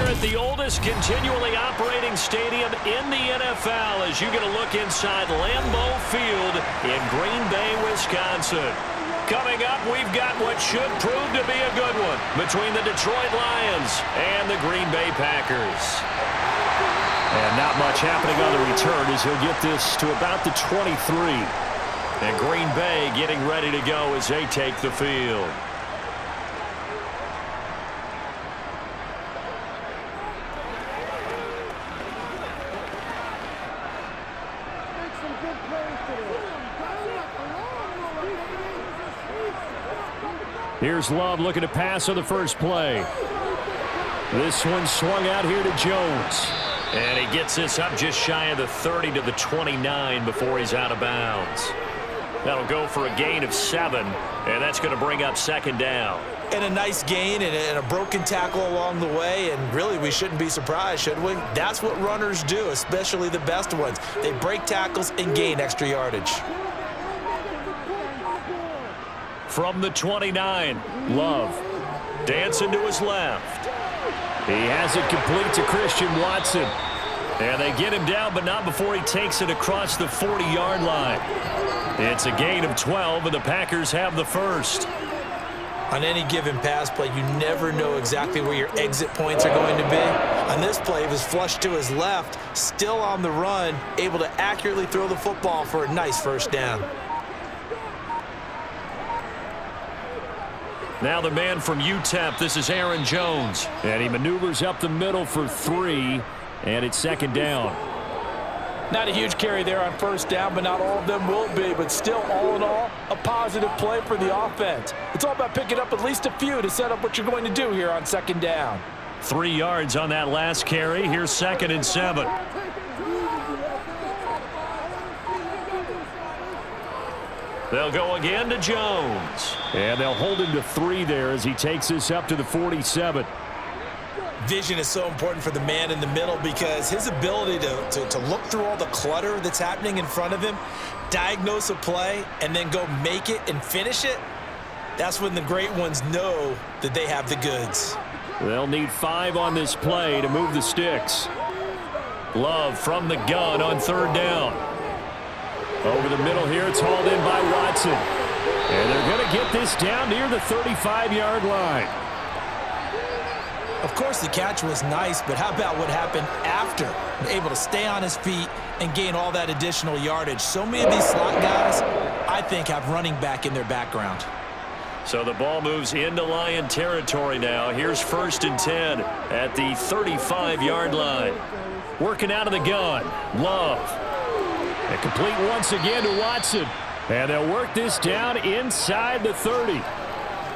at the oldest continually operating stadium in the NFL as you get a look inside Lambeau Field in Green Bay, Wisconsin. Coming up, we've got what should prove to be a good one between the Detroit Lions and the Green Bay Packers. And not much happening on the return as he'll get this to about the 23. And Green Bay getting ready to go as they take the field. Here's Love looking to pass on the first play. This one swung out here to Jones. And he gets this up just shy of the 30 to the 29 before he's out of bounds. That'll go for a gain of 7, and that's going to bring up second down. And a nice gain and a broken tackle along the way, and really we shouldn't be surprised, should we? That's what runners do, especially the best ones. They break tackles and gain extra yardage. From the 29, Love dancing to his left. He has it complete to Christian Watson. And they get him down, but not before he takes it across the 40-yard line. It's a gain of 12, and the Packers have the first. On any given pass play, you never know exactly where your exit points are going to be. On this play, it was flushed to his left, still on the run, able to accurately throw the football for a nice first down. Now the man from UTEP, this is Aaron Jones. And he maneuvers up the middle for 3, and it's second down. Not a huge carry there on first down, but not all of them will be. But still, all in all, a positive play for the offense. It's all about picking up at least a few to set up what you're going to do here on second down. 3 yards on that last carry. Here's 2nd and 7. They'll go again to Jones. And they'll hold him to 3 there as he takes this up to the 47. Vision is so important for the man in the middle because his ability to look through all the clutter that's happening in front of him, diagnose a play, and then go make it and finish it, that's when the great ones know that they have the goods. They'll need 5 on this play to move the sticks. Love from the gun on 3rd down. Over the middle here, it's hauled in by Watson. And they're going to get this down near the 35-yard line. Of course, the catch was nice, but how about what happened after? Able to stay on his feet and gain all that additional yardage. So many of these slot guys, I think, have running back in their background. So the ball moves into Lion territory now. Here's 1st and 10 at the 35-yard line. Working out of the gun, Love. And complete once again to Watson. And they'll work this down inside the 30.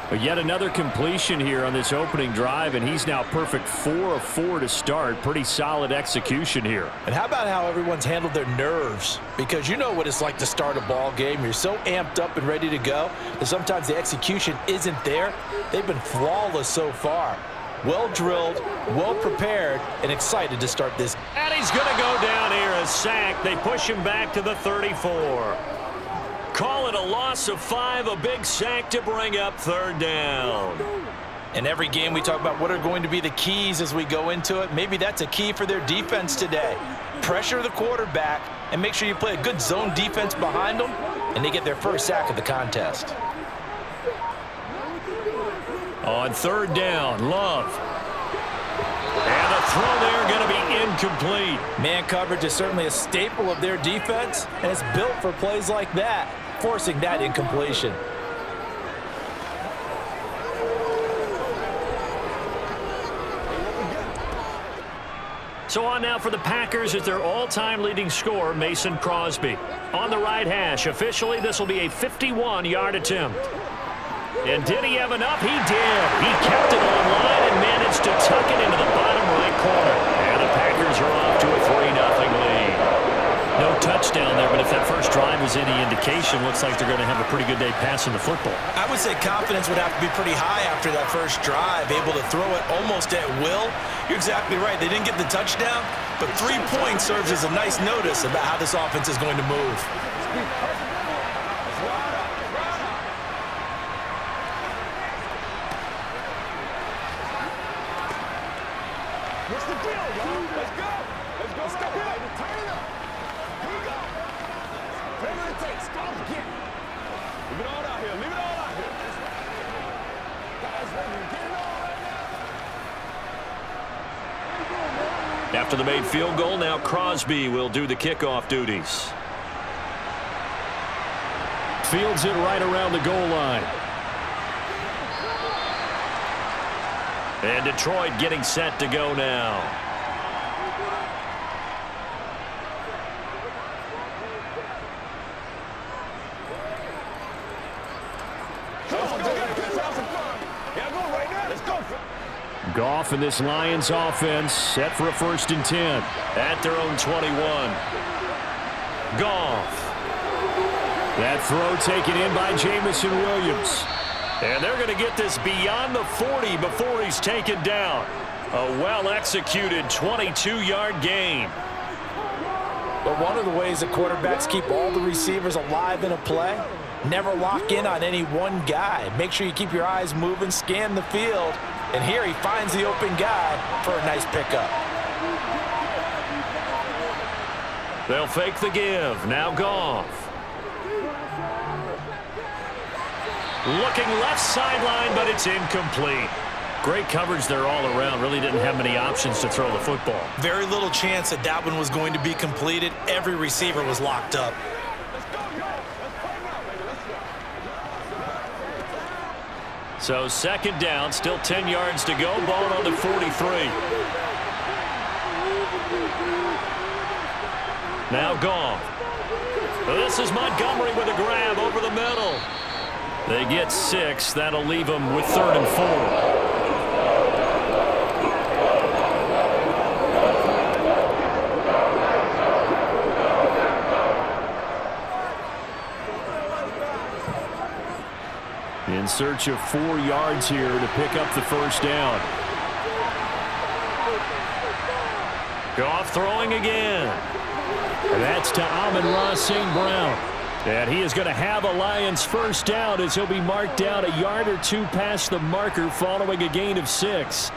But yet another completion here on this opening drive, and he's now perfect 4 of 4 to start. Pretty solid execution here. And how about how everyone's handled their nerves? Because you know what it's like to start a ball game. You're so amped up and ready to go that sometimes the execution isn't there. They've been flawless so far. Well drilled, well prepared, and excited to start this. And he's going to go down here, a sack. They push him back to the 34. Call it a loss of 5, a big sack to bring up 3rd down. In every game we talk about what are going to be the keys as we go into it. Maybe that's a key for their defense today. Pressure the quarterback and make sure you play a good zone defense behind them, and they get their first sack of the contest. On 3rd down, Love. And the throw there going to be incomplete. Man coverage is certainly a staple of their defense, and it's built for plays like that, forcing that incompletion. So on now for the Packers is their all-time leading scorer, Mason Crosby. On the right hash, officially this will be a 51-yard attempt. And did he have enough? He did. He kept it on line and managed to tuck it into the bottom right corner. And the Packers are off to a 3-0 lead. No touchdown there, but if that first drive was any indication, looks like they're going to have a pretty good day passing the football. I would say confidence would have to be pretty high after that first drive, able to throw it almost at will. You're exactly right. They didn't get the touchdown, but 3 points serves as a nice notice about how this offense is going to move. What's the deal, y'all? Let's go. Let's go, baby. Turn it up. Here we go. Whatever it takes. Go get it. Leave it all out here. Leave it all out here. Guys, ready to get it all right now. After the made field goal, now Crosby will do the kickoff duties. Fields it right around the goal line. And Detroit getting set to go now. Goff and this Lions offense set for a 1st and 10 at their own 21. Goff. That throw taken in by Jamison Williams. And they're going to get this beyond the 40 before he's taken down. A well-executed 22-yard gain. But one of the ways that quarterbacks keep all the receivers alive in a play, never lock in on any one guy. Make sure you keep your eyes moving, scan the field, and here he finds the open guy for a nice pickup. They'll fake the give. Now Goff. Looking left sideline, but it's incomplete. Great coverage there all around. Really didn't have many options to throw the football. Very little chance that that one was going to be completed. Every receiver was locked up. So 2nd down, still 10 yards to go. Ball on the 43. Now Goff. This is Montgomery with a grab over the middle. They get 6. That'll leave them with 3rd and 4. In search of 4 yards here to pick up the 1st down. Goff throwing again. And that's to Amon-Ra St. Brown. And he is going to have a Lions 1st down as he'll be marked down a yard or 2 past the marker following a gain of 6.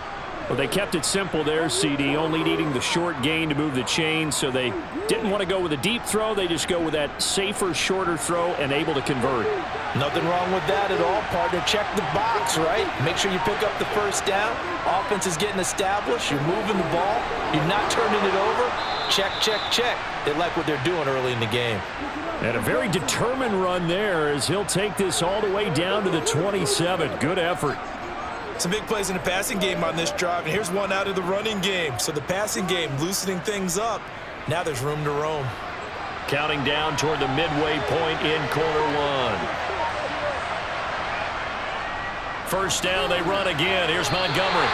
Well, they kept it simple there, CD, only needing the short gain to move the chain, so they didn't want to go with a deep throw. They just go with that safer, shorter throw and able to convert. Nothing wrong with that at all, partner. Check the box, right? Make sure you pick up the 1st down. Offense is getting established. You're moving the ball. You're not turning it over. Check, check, check. They like what they're doing early in the game. And a very determined run there as he'll take this all the way down to the 27. Good effort. Some big plays in the passing game on this drive, and here's one out of the running game. So the passing game loosening things up. Now there's room to roam. Counting down toward the midway point in quarter 1. 1st down, they run again. Here's Montgomery.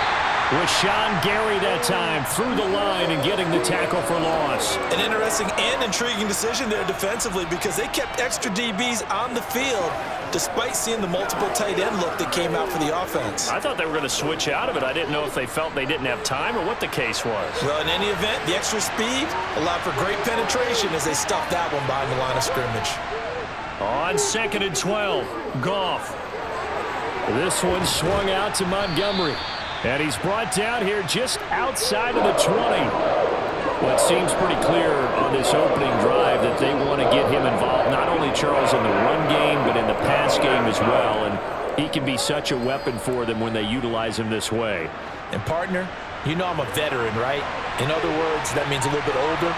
With Sean Gary that time through the line and getting the tackle for loss. An interesting and intriguing decision there defensively because they kept extra DBs on the field despite seeing the multiple tight end look that came out for the offense. I thought they were going to switch out of it. I didn't know if they felt they didn't have time or what the case was. Well, in any event, the extra speed allowed for great penetration as they stuffed that one behind the line of scrimmage. On 2nd and 12, Goff. This one swung out to Montgomery. And he's brought down here just outside of the 20. Well, it seems pretty clear on this opening drive that they want to get him involved, not only, Charles, in the run game, but in the pass game as well. And he can be such a weapon for them when they utilize him this way. And, partner, you know I'm a veteran, right? In other words, that means a little bit older.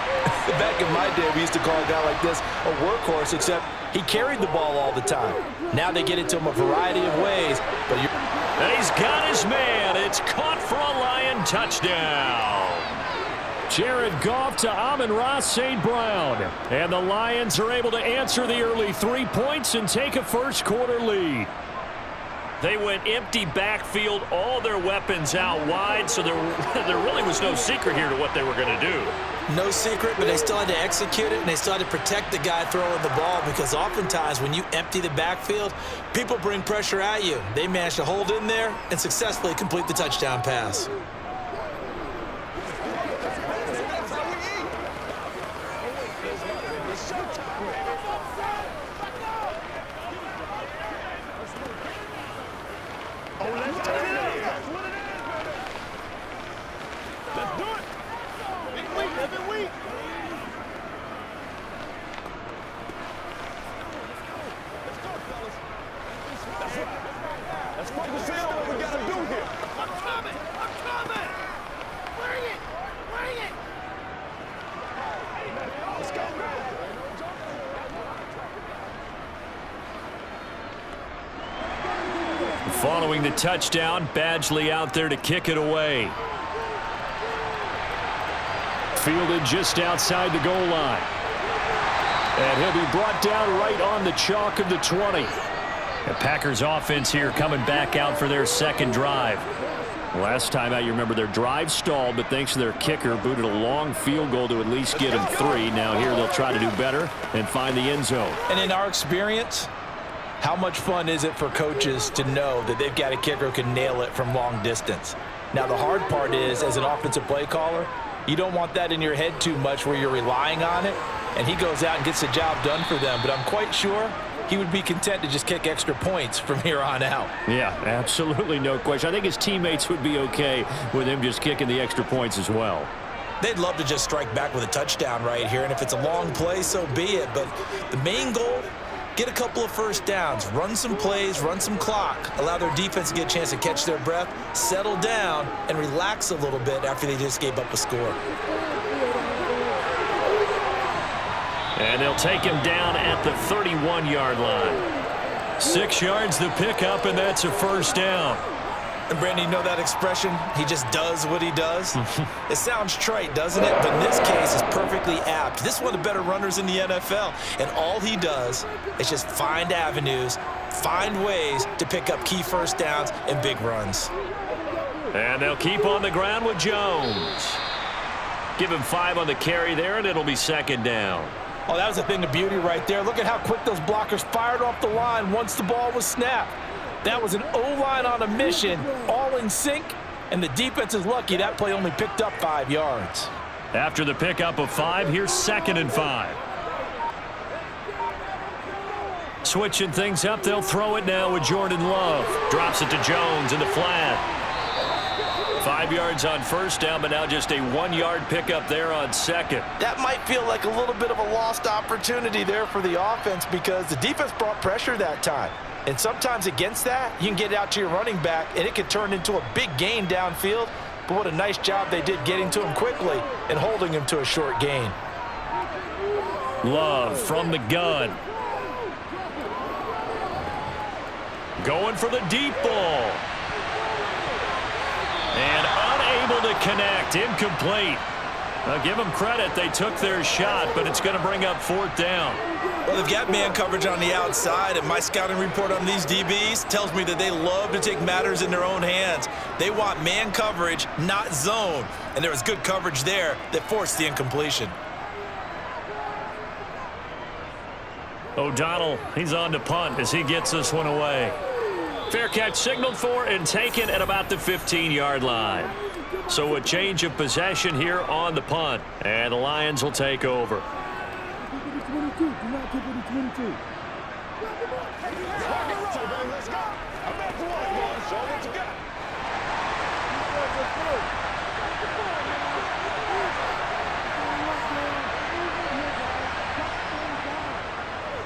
Back in my day, we used to call a guy like this a workhorse, except he carried the ball all the time. Now they get it to him a variety of ways, but you're... And he's got his man. It's caught for a Lion touchdown. Jared Goff to Amon-Ra St. Brown. And the Lions are able to answer the early 3 points and take a 1st quarter lead. They went empty backfield, all their weapons out wide, so there really was no secret here to what they were going to do. No secret, but they still had to execute it, and they still had to protect the guy throwing the ball because oftentimes when you empty the backfield, people bring pressure at you. They managed to hold in there and successfully complete the touchdown pass. Let's focus in on what we gotta do here. I'm coming! Bring it! Let's go! Following the touchdown, Badgley out there to kick it away. Fielded just outside the goal line. And he'll be brought down right on the chalk of the 20. The Packers offense here coming back out for their second drive. Last time out, you remember their drive stalled, but thanks to their kicker, booted a long field goal to at least get them 3. Now here they'll try to do better and find the end zone. And in our experience, how much fun is it for coaches to know that they've got a kicker who can nail it from long distance? Now, the hard part is, as an offensive play caller, you don't want that in your head too much where you're relying on it, and he goes out and gets the job done for them. But I'm quite sure he would be content to just kick extra points from here on out. Yeah, absolutely no question. I think his teammates would be okay with him just kicking the extra points as well. They'd love to just strike back with a touchdown right here, and if it's a long play, so be it. But the main goal, get a couple of first downs, run some plays, run some clock, allow their defense to get a chance to catch their breath, settle down, and relax a little bit after they just gave up a score. And they'll take him down at the 31-yard line. 6 yards the pickup, and that's a first down. And, Brandon, you know that expression? He just does what he does? It sounds trite, doesn't it? But in this case, it's perfectly apt. This is one of the better runners in the NFL. And all he does is just find avenues, find ways to pick up key first downs and big runs. And they'll keep on the ground with Jones. Give him 5 on the carry there, and it'll be second down. Oh, that was a thing of beauty right there. Look at how quick those blockers fired off the line once the ball was snapped. That was an O-line on a mission, all in sync, and the defense is lucky that play only picked up 5 yards. After the pickup of 5, here's 2nd and 5. Switching things up, they'll throw it now with Jordan Love. Drops it to Jones in the flat. 5 yards on first down, but now just a 1-yard pickup there on second. That might feel like a little bit of a lost opportunity there for the offense because the defense brought pressure that time. And sometimes against that, you can get it out to your running back, and it can turn into a big gain downfield. But what a nice job they did getting to him quickly and holding him to a short gain. Love from the gun. Going for the deep ball. And unable to connect. Incomplete. Now give them credit. They took their shot, but it's going to bring up 4th down. Well, they've got man coverage on the outside, and my scouting report on these DBs tells me that they love to take matters in their own hands. They want man coverage, not zone. And there was good coverage there that forced the incompletion. O'Donnell, he's on to punt as he gets this one away. Fair catch signaled for and taken at about the 15-yard line. So a change of possession here on the punt, and the Lions will take over.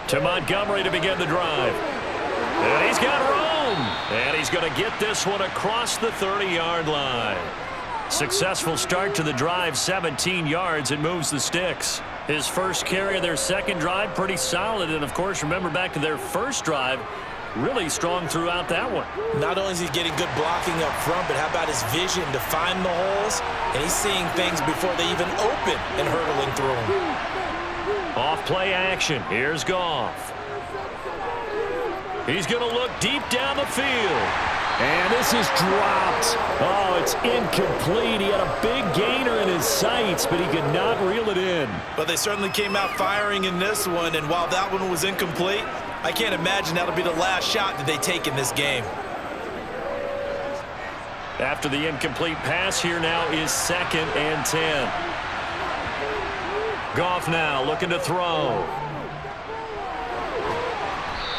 To Montgomery to begin the drive. And he's got room. And he's going to get this one across the 30-yard line. Successful start to the drive, 17 yards, and moves the sticks. His first carry of their second drive, pretty solid. And, of course, remember back to their first drive, really strong throughout that one. Not only is he getting good blocking up front, but how about his vision to find the holes? And he's seeing things before they even open and hurtling through them. Off play action. Here's Goff. He's going to look deep down the field. And this is dropped. Oh, it's incomplete. He had a big gainer in his sights, but he could not reel it in. But they certainly came out firing in this one, and while that one was incomplete, I can't imagine that'll be the last shot that they take in this game. After the incomplete pass, here now is 2nd and 10. Goff now looking to throw.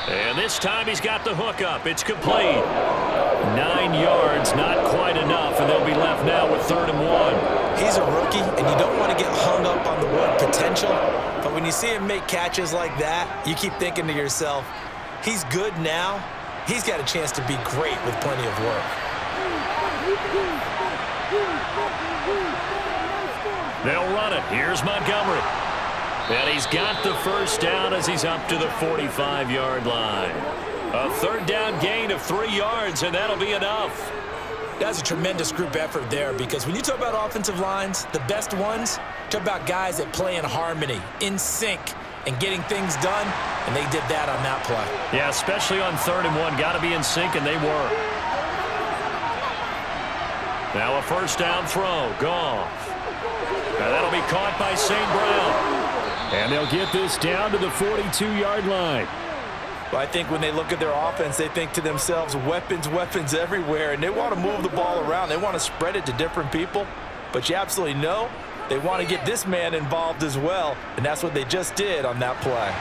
And this time he's got the hook up. It's complete. 9 yards, not quite enough, and they'll be left now with 3rd and 1. He's a rookie, and you don't want to get hung up on the word potential, but when you see him make catches like that, you keep thinking to yourself, he's good now. He's got a chance to be great with plenty of work. They'll run it. Here's Montgomery. And he's got the first down as he's up to the 45-yard line. A third down gain of 3 yards, and that'll be enough. That's a tremendous group effort there, because when you talk about offensive lines, the best ones, talk about guys that play in harmony, in sync, and getting things done, and they did that on that play. Yeah, especially on 3rd and 1. Got to be in sync, and they were. Now a first down throw. Goff. Now that'll be caught by St. Brown. And they'll get this down to the 42-yard line. Well, I think when they look at their offense, they think to themselves, weapons, weapons everywhere, and they want to move the ball around. They want to spread it to different people, but you absolutely know they want to get this man involved as well, and that's what they just did on that play.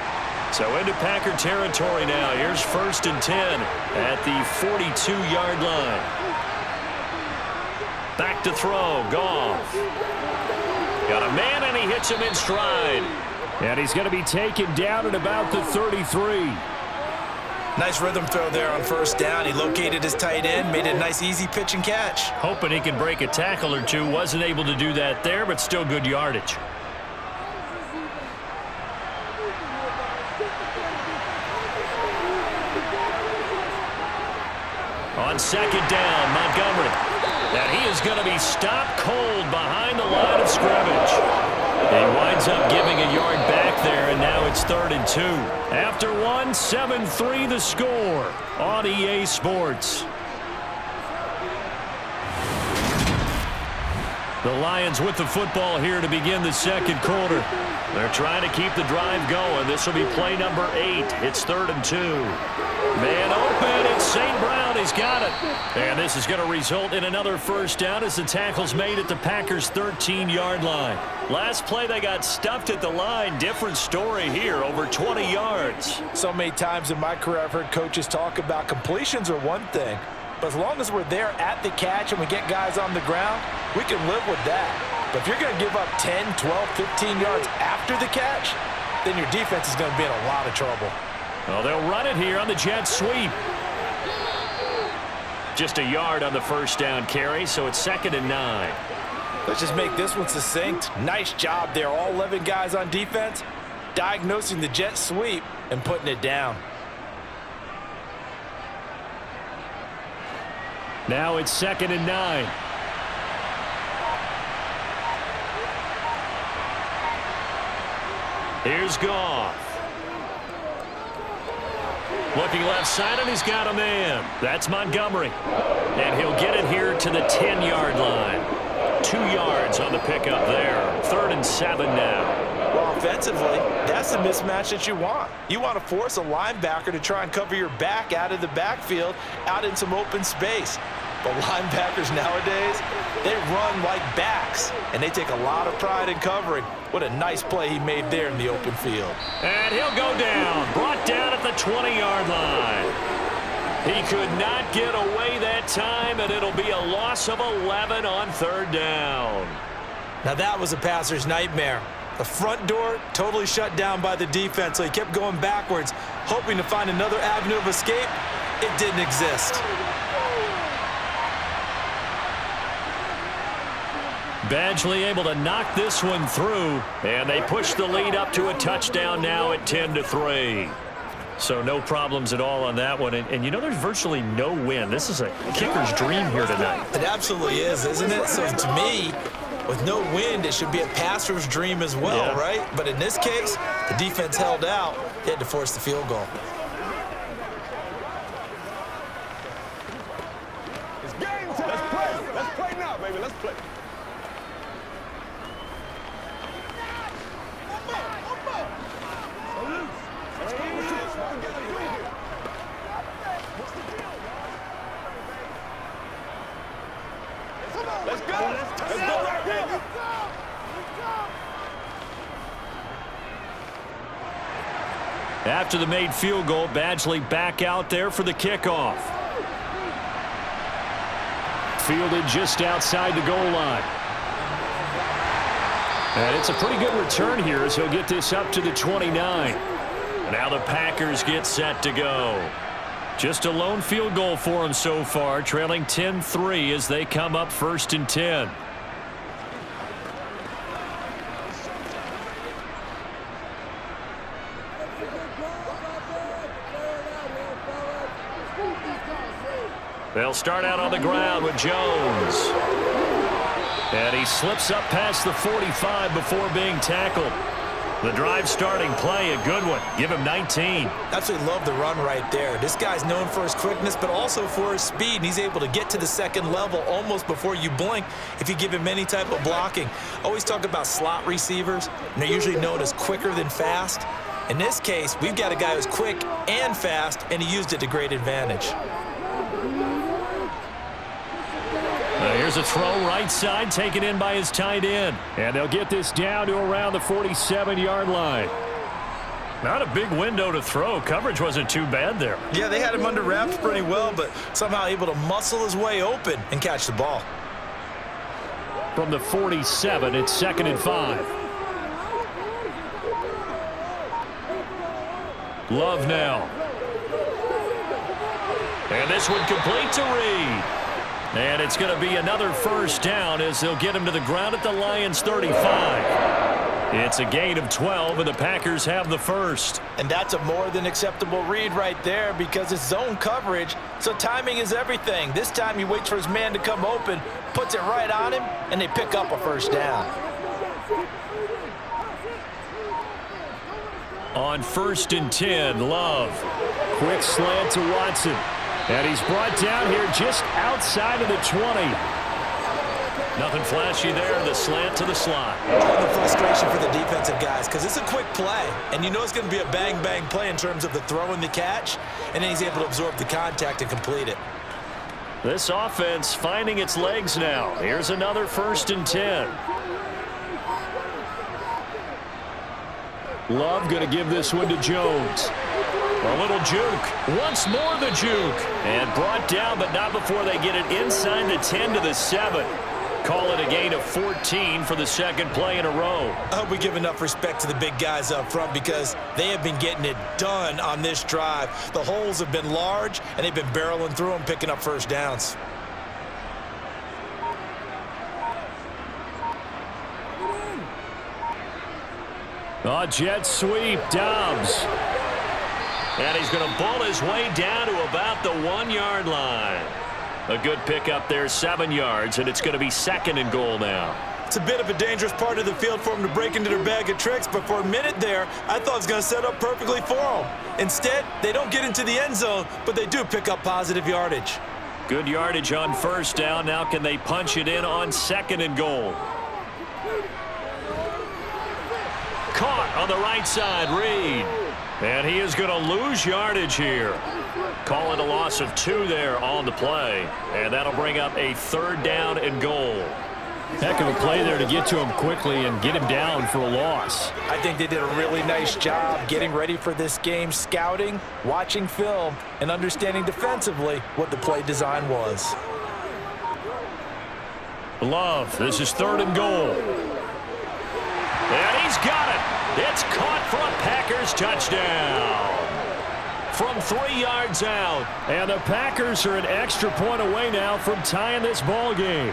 So into Packer territory now. Here's 1st and 10 at the 42-yard line. Back to throw. Goff. Got a man, and he hits him in stride. And he's going to be taken down at about the 33. Nice rhythm throw there on 1st down. He located his tight end, made it a nice easy pitch and catch. Hoping he can break a tackle or two. Wasn't able to do that there, but still good yardage. On 2nd down, Montgomery. And he is going to be stopped cold behind the line of scrimmage. He winds up giving a yard back there, and now it's 3rd and 2. After 1, 7-3 the score on EA Sports. The Lions with the football here to begin the 2nd quarter. They're trying to keep the drive going. This will be play number 8. It's 3rd and 2. Man open, it's St. Brown. He's got it. And this is going to result in another first down as the tackle's made at the Packers' 13-yard line. Last play, they got stuffed at the line. Different story here, over 20 yards. So many times in my career, I've heard coaches talk about completions are one thing, but as long as we're there at the catch and we get guys on the ground, we can live with that. But if you're going to give up 10, 12, 15 yards after the catch, then your defense is going to be in a lot of trouble. Well, they'll run it here on the jet sweep. Just a yard on the first down carry, so it's 2nd and 9. Let's just make this one succinct. Nice job there. All 11 guys on defense, diagnosing the jet sweep and putting it down. Now it's 2nd and 9. Here's Goff. Looking left side, and he's got a man. That's Montgomery. And he'll get it here to the 10-yard line. 2 yards on the pickup there. 3rd and 7 now. Well, offensively, that's the mismatch that you want. You want to force a linebacker to try and cover your back out of the backfield, out in some open space. But linebackers nowadays, they run like backs, and they take a lot of pride in covering. What a nice play he made there in the open field. And he'll go down, brought down at the 20-yard line. He could not get away that time, and it'll be a loss of 11 on 3rd down. Now that was a passer's nightmare. The front door totally shut down by the defense, so he kept going backwards, hoping to find another avenue of escape. It didn't exist. Badgley able to knock this one through, and they push the lead up to a touchdown now at 10-3. So no problems at all on that one. And you know, there's virtually no wind. This is a kicker's dream here tonight. It absolutely is, isn't it? So to me, with no wind, it should be a passer's dream as well, right? But in this case, the defense held out. They had to force the field goal. It's game time. Let's play. Let's play now, baby. Let's play. Let's go. Let's go right here. After the made field goal, Badgley back out there for the kickoff. Fielded just outside the goal line. And it's a pretty good return here as he'll get this up to the 29. Now the Packers get set to go. Just a lone field goal for them so far, trailing 10-3 as they come up 1st and 10. They'll start out on the ground with Jones. And he slips up past the 45 before being tackled. The drive starting play, a good one. Give him 19. Absolutely love the run right there. This guy's known for his quickness, but also for his speed. And he's able to get to the second level almost before you blink if you give him any type of blocking. Always talk about slot receivers, and they're usually known as quicker than fast. In this case, we've got a guy who's quick and fast, and he used it to great advantage. Here's a throw right side taken in by his tight end. And they'll get this down to around the 47-yard line. Not a big window to throw. Coverage wasn't too bad there. Yeah, they had him under wraps pretty well, but somehow able to muscle his way open and catch the ball. From the 47, it's 2nd and 5. Love now. And this one complete to Reed. And it's going to be another first down as they'll get him to the ground at the Lions' 35. It's a gain of 12, and the Packers have the first. And that's a more than acceptable read right there because it's zone coverage, so timing is everything. This time he waits for his man to come open, puts it right on him, and they pick up a first down. On 1st and 10, Love. Quick slant to Watson. And he's brought down here just outside of the 20. Nothing flashy there. The slant to the slot. The frustration for the defensive guys because it's a quick play. And you know it's going to be a bang-bang play in terms of the throw and the catch. And then he's able to absorb the contact and complete it. This offense finding its legs now. Here's another 1st and 10. Love going to give this one to Jones. A little juke. Once more the juke. And brought down, but not before they get it inside the 10 to the 7. Call it a gain of 14 for the second play in a row. I hope we give enough respect to the big guys up front because they have been getting it done on this drive. The holes have been large, and they've been barreling through them, picking up first downs. A jet sweep, Dobbs. And he's going to bull his way down to about the 1-yard line. A good pickup there, 7 yards, and it's going to be 2nd and goal now. It's a bit of a dangerous part of the field for them to break into their bag of tricks, but for a minute there, I thought it was going to set up perfectly for them. Instead, they don't get into the end zone, but they do pick up positive yardage. Good yardage on 1st down. Now can they punch it in on 2nd and goal? Caught on the right side, Reed. And he is going to lose yardage here. Call it a loss of 2 there on the play. And that'll bring up a 3rd down and goal. Heck of a play there to get to him quickly and get him down for a loss. I think they did a really nice job getting ready for this game, scouting, watching film, and understanding defensively what the play design was. Love, this is 3rd and goal. And he's got it. It's caught for a Packers touchdown. From 3 yards out. And the Packers are an extra point away now from tying this ball game.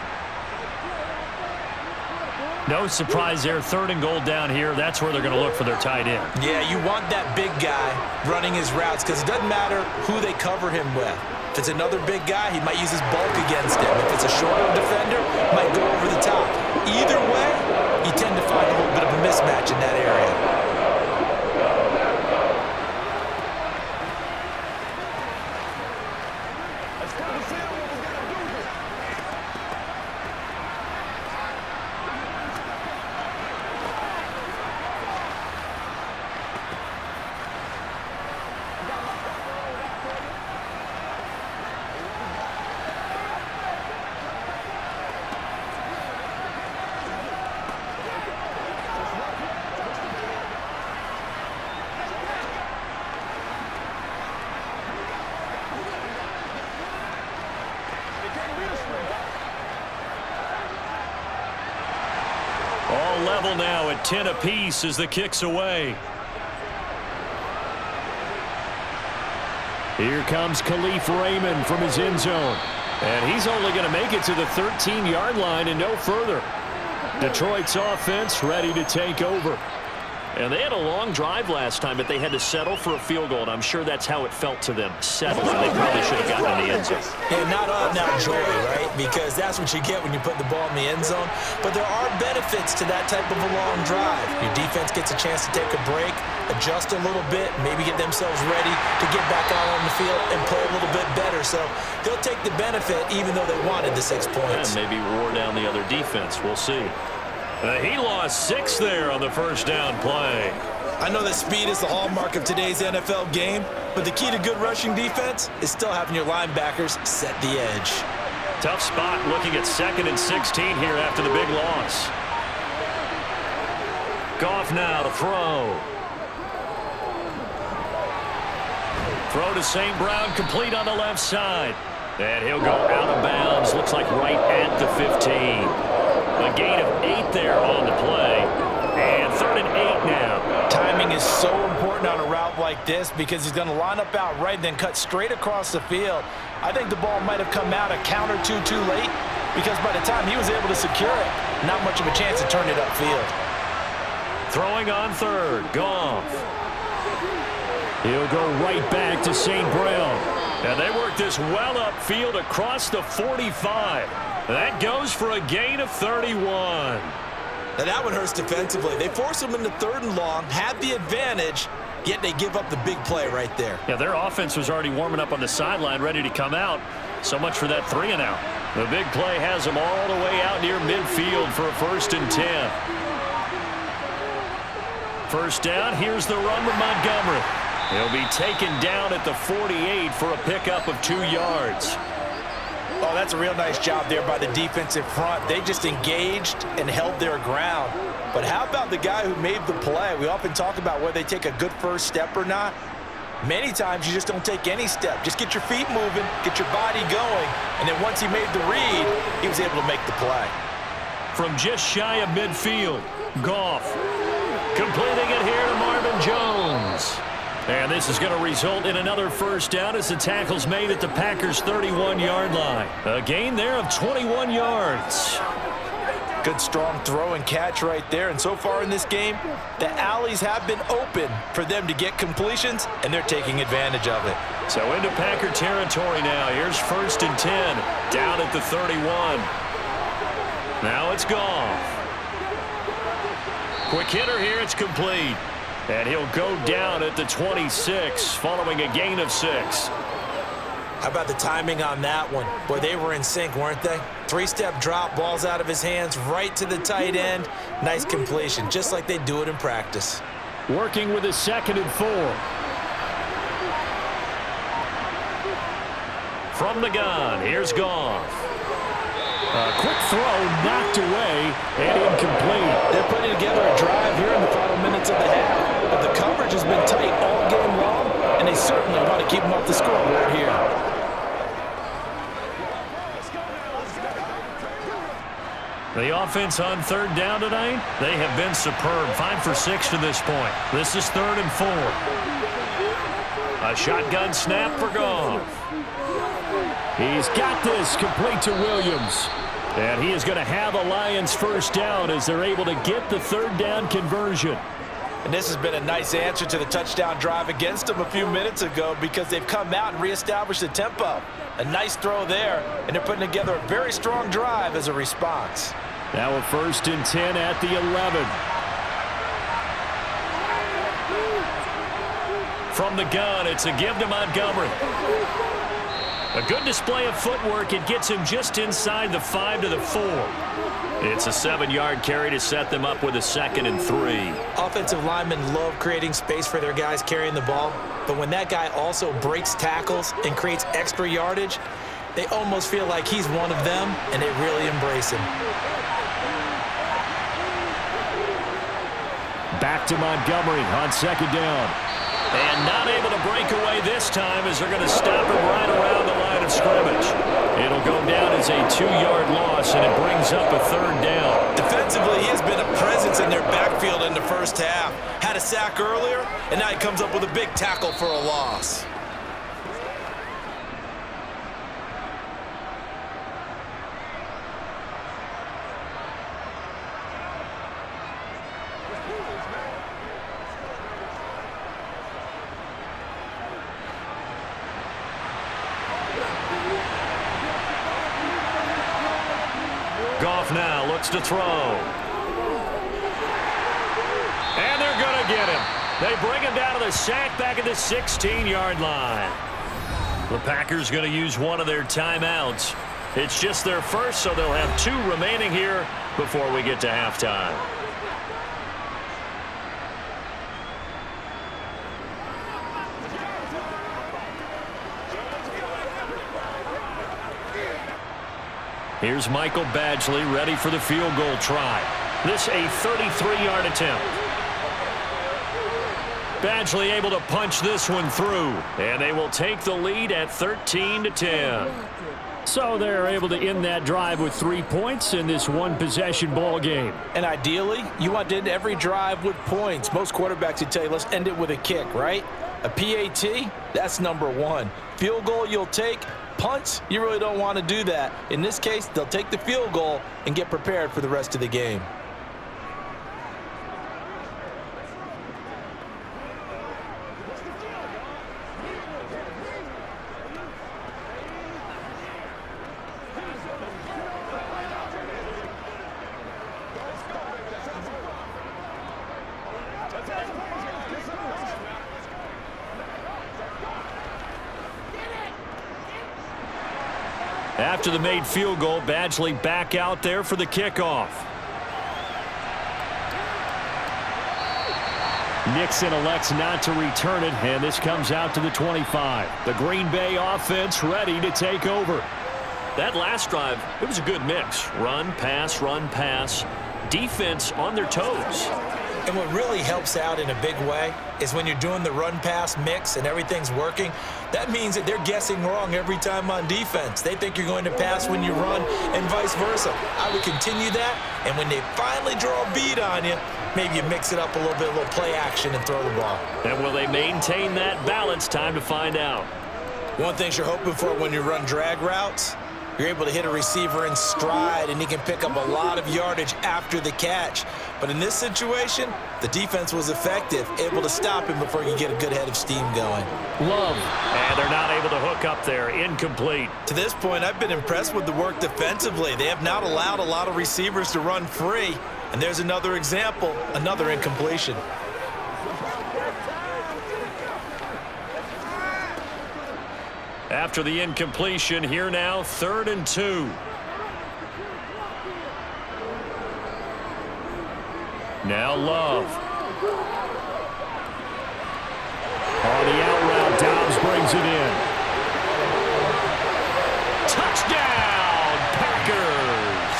No surprise there. 3rd and goal down here. That's where they're going to look for their tight end. Yeah, you want that big guy running his routes because it doesn't matter who they cover him with. If it's another big guy, he might use his bulk against him. If it's a shorter defender, he might go over the top. Either way, you tend to find a little bit of a mismatch in that area. All level now at 10 apiece as the kick's away. Here comes Khalif Raymond from his end zone. And he's only going to make it to the 13-yard line and no further. Detroit's offense ready to take over. And they had a long drive last time, but they had to settle for a field goal, and I'm sure that's how it felt to them, settling. They probably should have gotten in the end zone. Yeah, not out-and-out joy, right? Because that's what you get when you put the ball in the end zone. But there are benefits to that type of a long drive. Your defense gets a chance to take a break, adjust a little bit, maybe get themselves ready to get back out on the field and play a little bit better. So they'll take the benefit even though they wanted the 6 points. And maybe wore down the other defense. We'll see. He lost 6 there on the first down play. I know that speed is the hallmark of today's NFL game, but the key to good rushing defense is still having your linebackers set the edge. Tough spot looking at 2nd and 16 here after the big loss. Goff now to throw. Throw to St. Brown, complete on the left side. And he'll go out of bounds, looks like right at the 15. A gain of 8 there on the play. And 3rd and 8 now. Timing is so important on a route like this because he's going to line up out right and then cut straight across the field. I think the ball might have come out a count or two too late because by the time he was able to secure it, not much of a chance to turn it upfield. Throwing on 3rd, Goff. He'll go right back to St. Brown. And they work this well upfield across the 45. That goes for a gain of 31. Now that one hurts defensively. They force them into 3rd and long, have the advantage, yet they give up the big play right there. Yeah, their offense was already warming up on the sideline, ready to come out. So much for that 3 and out. The big play has them all the way out near midfield for a 1st and 10. First down, here's the run with Montgomery. He'll be taken down at the 48 for a pickup of 2 yards. Oh, that's a real nice job there by the defensive front. They just engaged and held their ground. But how about the guy who made the play? We often talk about whether they take a good first step or not. Many times you just don't take any step. Just get your feet moving, get your body going, and then once he made the read, he was able to make the play. From just shy of midfield, Goff completing it here to Marvin Jones. And this is going to result in another first down as the tackle's made at the Packers' 31-yard line. A gain there of 21 yards. Good strong throw and catch right there. And so far in this game, the alleys have been open for them to get completions, and they're taking advantage of it. So into Packer territory now. Here's 1st and 10, down at the 31. Now it's Goff. Quick hitter here, it's complete. And he'll go down at the 26 following a gain of 6. How about the timing on that one? Boy, they were in sync, weren't they? 3-step drop, balls out of his hands, right to the tight end. Nice completion, just like they do it in practice. Working with his 2nd and 4. From the gun, here's Goff. A quick throw knocked away and incomplete. They're putting together a drive here in the final minutes of the half. But the coverage has been tight all game long, and they certainly want to keep them off the scoreboard here. The offense on 3rd down tonight, they have been superb. 5 for 6 to this point. This is 3rd and 4. A shotgun snap for Goff. He's got this complete to Williams. And he is going to have a Lions first down as they're able to get the 3rd down conversion. And this has been a nice answer to the touchdown drive against them a few minutes ago because they've come out and reestablished the tempo. A nice throw there, and they're putting together a very strong drive as a response. Now a 1st and 10 at the 11. From the gun, it's a give to Montgomery. A good display of footwork. It gets him just inside the 5 to the 4. It's a 7-yard carry to set them up with a 2nd and 3. Offensive linemen love creating space for their guys carrying the ball, but when that guy also breaks tackles and creates extra yardage, they almost feel like he's one of them, and they really embrace him. Back to Montgomery on 2nd down. And not able to break away this time as they're going to stop him right around the line of scrimmage. It'll go down as a 2-yard loss, and it brings up a 3rd down. Defensively, he has been a first half. Had a sack earlier, and now he comes up with a big tackle for a loss. Goff now looks to throw. And they're going to get him. They bring him down to the sack back at the 16-yard line. The Packers going to use one of their timeouts. It's just their first, so they'll have 2 remaining here before we get to halftime. Here's Michael Badgley ready for the field goal try. This a 33-yard attempt. Badgley able to punch this one through, and they will take the lead at 13-10. So they're able to end that drive with 3 points in this one-possession ball game. And ideally, you want to end every drive with points. Most quarterbacks would tell you, let's end it with a kick, right? A PAT, that's number 1. Field goal you'll take. Punts, you really don't want to do that. In this case, they'll take the field goal and get prepared for the rest of the game. After the made field goal, Badgley back out there for the kickoff. Nixon elects not to return it, and this comes out to the 25. The Green Bay offense ready to take over. That last drive, it was a good mix. Run, pass, defense on their toes. And what really helps out in a big way is when you're doing the run-pass mix and everything's working, that means that they're guessing wrong every time on defense. They think you're going to pass when you run and vice versa. I would continue that, and when they finally draw a bead on you, maybe you mix it up a little bit, a little play action and throw the ball. And will they maintain that balance? Time to find out. One thing you're hoping for when you run drag routes, you're able to hit a receiver in stride, and he can pick up a lot of yardage after the catch. But in this situation, the defense was effective, able to stop him before you get a good head of steam going. Love. And they're not able to hook up there. Incomplete. To this point, I've been impressed with the work defensively. They have not allowed a lot of receivers to run free. And there's another example, another incompletion. After the incompletion, here now, 3rd and 2. Now Love. On the out route, Dobbs brings it in. Touchdown, Packers!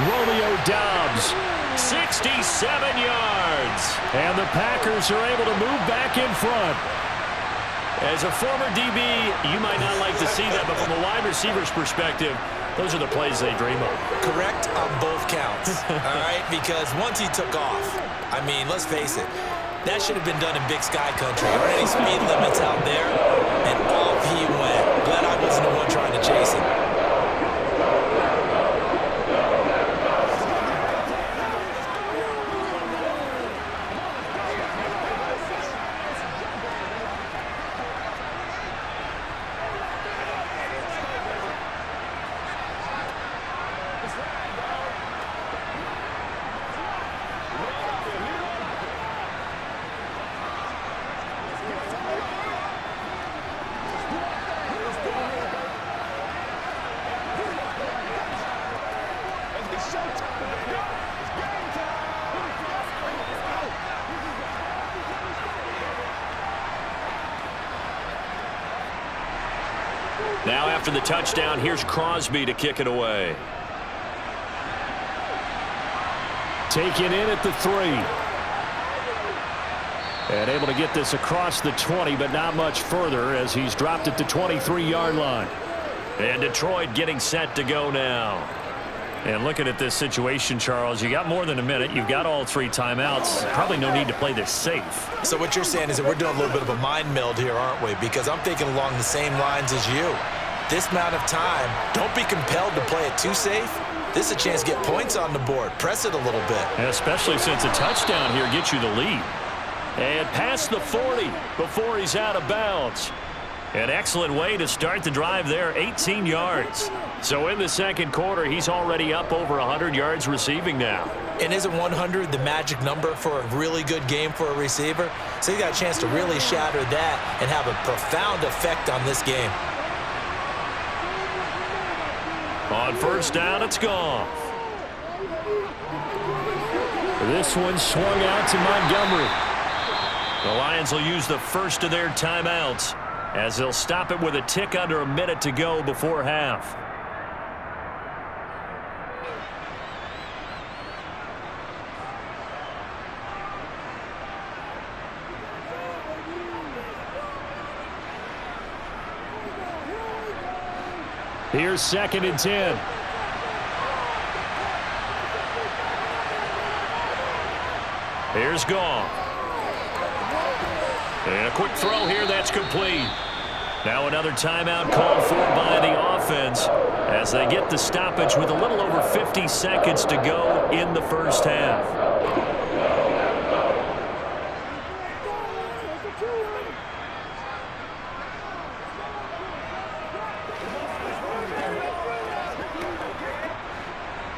Romeo Dobbs, 67 yards. And the Packers are able to move back in front. As a former DB, you might not like to see that, but from a wide receiver's perspective, those are the plays they dream of. Correct on both counts, all right? Because once he took off, I mean, let's face it, that should have been done in Big Sky Country. There aren't any speed limits out there, and off he went. Glad I wasn't the one trying to chase him. Now after the touchdown, here's Crosby to kick it away. Taken in at the 3. And able to get this across the 20, but not much further as he's dropped it to 23-yard line. And Detroit getting set to go now. And looking at this situation, Charles, you got more than a minute. You've got all 3 timeouts. Probably no need to play this safe. So what you're saying is that we're doing a little bit of a mind meld here, aren't we? Because I'm thinking along the same lines as you. This amount of time, don't be compelled to play it too safe. This is a chance to get points on the board. Press it a little bit. And especially since a touchdown here gets you the lead. And past the 40 before he's out of bounds. An excellent way to start the drive there, 18 yards. So in the second quarter, he's already up over 100 yards receiving now. And isn't 100 the magic number for a really good game for a receiver? So you got a chance to really shatter that and have a profound effect on this game. On first down, it's Goff. This one swung out to Montgomery. The Lions will use the first of their timeouts as they'll stop it with a tick under a minute to go before half. Here's 2nd and 10. Here's Goff. And a quick throw here, that's complete. Now another timeout called for by the offense as they get the stoppage with a little over 50 seconds to go in the first half.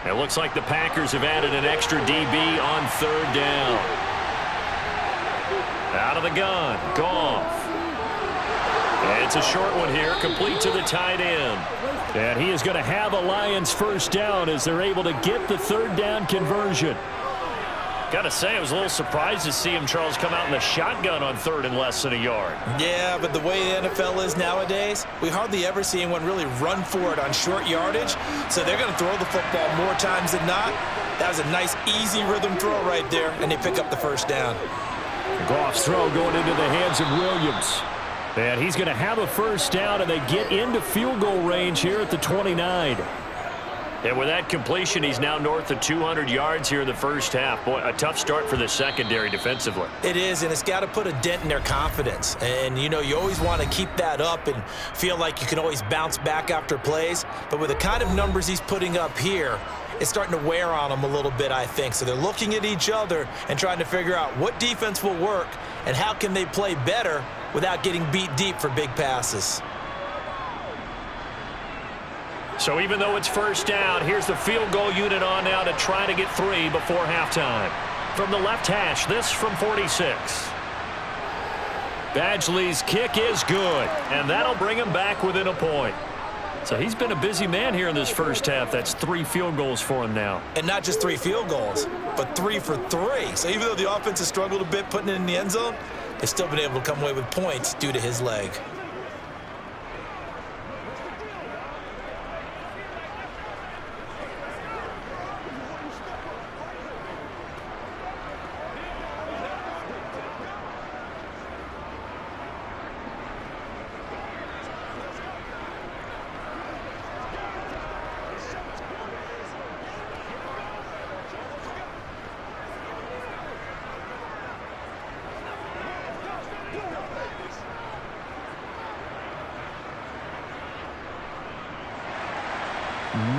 It looks like the Packers have added an extra DB on 3rd down. Out of the gun, Goff. And it's a short one here, complete to the tight end. And he is going to have a Lions first down as they're able to get the 3rd down conversion. Got to say, I was a little surprised to see him, Charles, come out in the shotgun on 3rd and less than a yard. Yeah, but the way the NFL is nowadays, we hardly ever see anyone really run for it on short yardage. So they're going to throw the football more times than not. That was a nice, easy rhythm throw right there, and they pick up the first down. Goff's throw going into the hands of Williams. And he's going to have a first down, and they get into field goal range here at the 29. And with that completion, he's now north of 200 yards here in the first half. Boy, a tough start for the secondary defensively. It is, and it's got to put a dent in their confidence. And, you know, you always want to keep that up and feel like you can always bounce back after plays. But with the kind of numbers he's putting up here, it's starting to wear on them a little bit, I think. So they're looking at each other and trying to figure out what defense will work and how can they play better without getting beat deep for big passes. So even though it's first down, here's the field goal unit on now to try to get 3 before halftime. From the left hash, this from 46. Badgley's kick is good, and that'll bring him back within a point. So he's been a busy man here in this first half. That's 3 field goals for him now. And not just 3 field goals, but 3 for 3. So even though the offense has struggled a bit putting it in the end zone, they've still been able to come away with points due to his leg.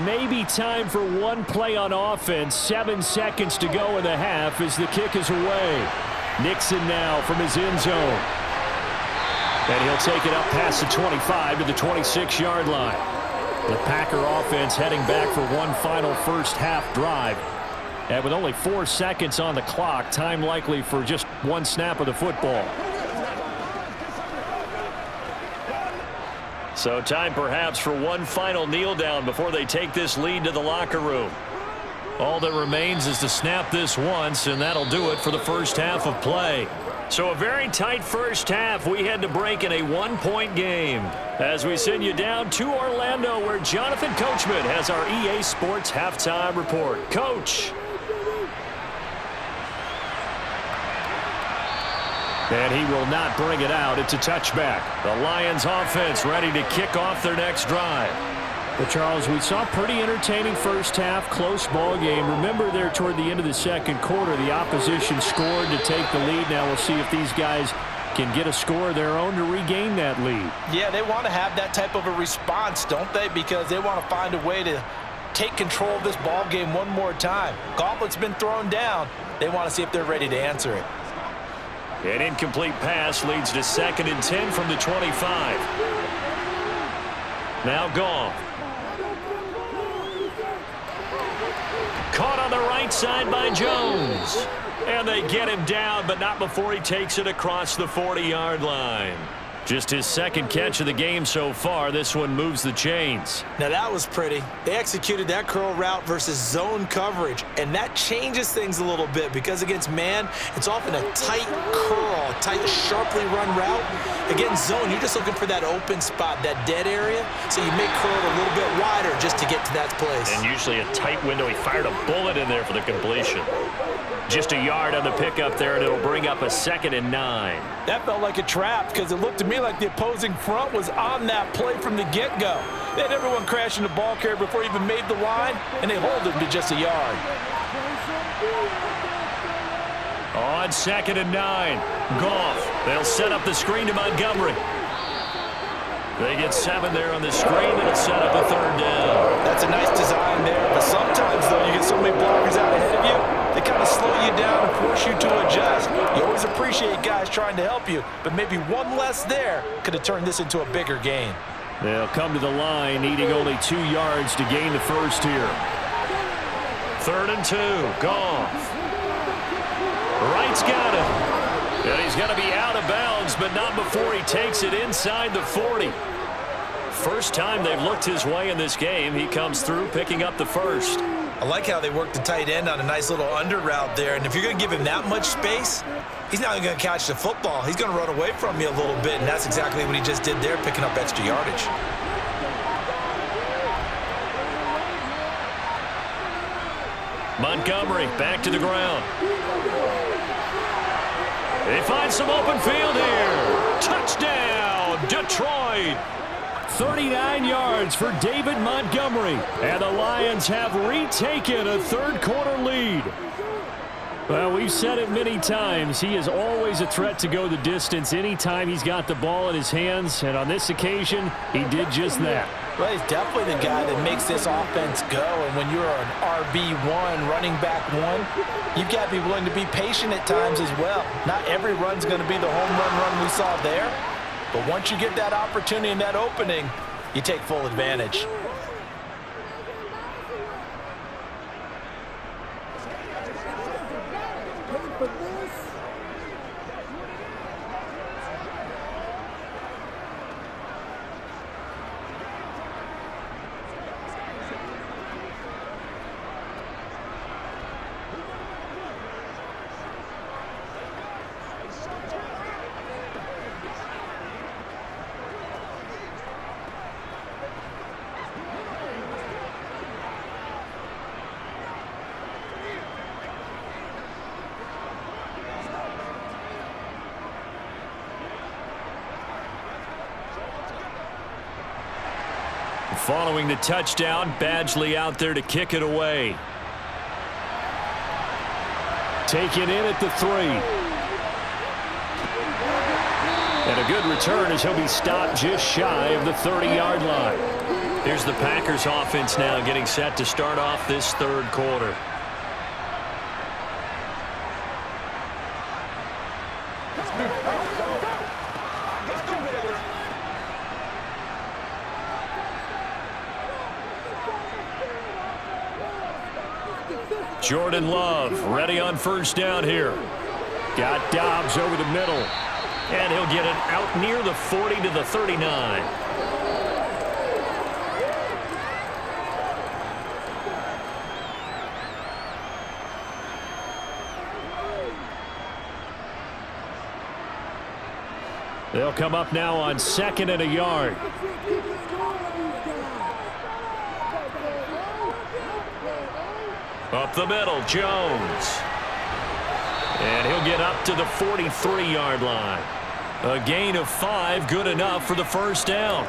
Maybe time for one play on offense. 7 seconds to go in the half as the kick is away. Nixon now from his end zone. And he'll take it up past the 25 to the 26-yard line. The Packer offense heading back for one final first half drive. And with only 4 seconds on the clock, time likely for just one snap of the football. So time perhaps for one final kneel down before they take this lead to the locker room. All that remains is to snap this once, and that'll do it for the first half of play. So a very tight first half. We had to break in a 1-point game as we send you down to Orlando, where Jonathan Coachman has our EA Sports halftime report. Coach. And he will not bring it out. It's a touchback. The Lions offense ready to kick off their next drive. Well, Charles, we saw pretty entertaining first half, close ball game. Remember there toward the end of the second quarter, the opposition scored to take the lead. Now we'll see if these guys can get a score of their own to regain that lead. Yeah, they want to have that type of a response, don't they? Because they want to find a way to take control of this ball game one more time. Gauntlet's been thrown down. They want to see if they're ready to answer it. An incomplete pass leads to 2nd and 10 from the 25. Now Goff. Caught on the right side by Jones. And they get him down, but not before he takes it across the 40-yard line. Just his 2nd catch of the game so far. This one moves the chains. Now that was pretty. They executed that curl route versus zone coverage, and that changes things a little bit because against man, it's often a tight curl, tight, sharply run route. Against zone, you're just looking for that open spot, that dead area, so you make curl a little bit wider just to get to that place. And usually a tight window. He fired a bullet in there for the completion. Just a yard on the pickup there, and it'll bring up a 2nd and 9. That felt like a trap because it looked to me like the opposing front was on that play from the get-go. They had everyone crashing the ball carrier before he even made the line, and they hold him to just a yard. On 2nd and 9, Goff. They'll set up the screen to Montgomery. They get 7 there on the screen, and it'll set up a 3rd down. That's a nice design there, but sometimes, though, you get so many blockers out ahead of you, they kind of slow you down and force you to adjust. You always appreciate guys trying to help you, but maybe one less there could have turned this into a bigger gain. They'll come to the line, needing only 2 yards to gain the first here. 3rd and 2, Goff. Wright's got it. And he's going to be out of bounds, but not before he takes it inside the 40. First time they've looked his way in this game. He comes through picking up the first. I like how they work the tight end on a nice little under route there. And if you're going to give him that much space, he's not even going to catch the football. He's going to run away from you a little bit, and that's exactly what he just did there, picking up extra yardage. Montgomery back to the ground. They find some open field here. Touchdown, Detroit. 39 yards for David Montgomery. And the Lions have retaken a 3rd quarter lead. Well, we've said it many times. He is always a threat to go the distance anytime he's got the ball in his hands. And on this occasion, he did just that. Well, he's definitely the guy that makes this offense go. And when you're an RB1, running back 1, you've got to be willing to be patient at times as well. Not every run's going to be the home run we saw there. But once you get that opportunity and that opening, you take full advantage. Following the touchdown, Badgley out there to kick it away. Taken in at the 3. And a good return as he'll be stopped just shy of the 30-yard line. Here's the Packers offense now getting set to start off this 3rd quarter. Jordan Love ready on 1st down here. Got Dobbs over the middle. And he'll get it out near the 40 to the 39. They'll come up now on 2nd and a yard. Up the middle, Jones. And he'll get up to the 43-yard line. A gain of 5, good enough for the 1st down.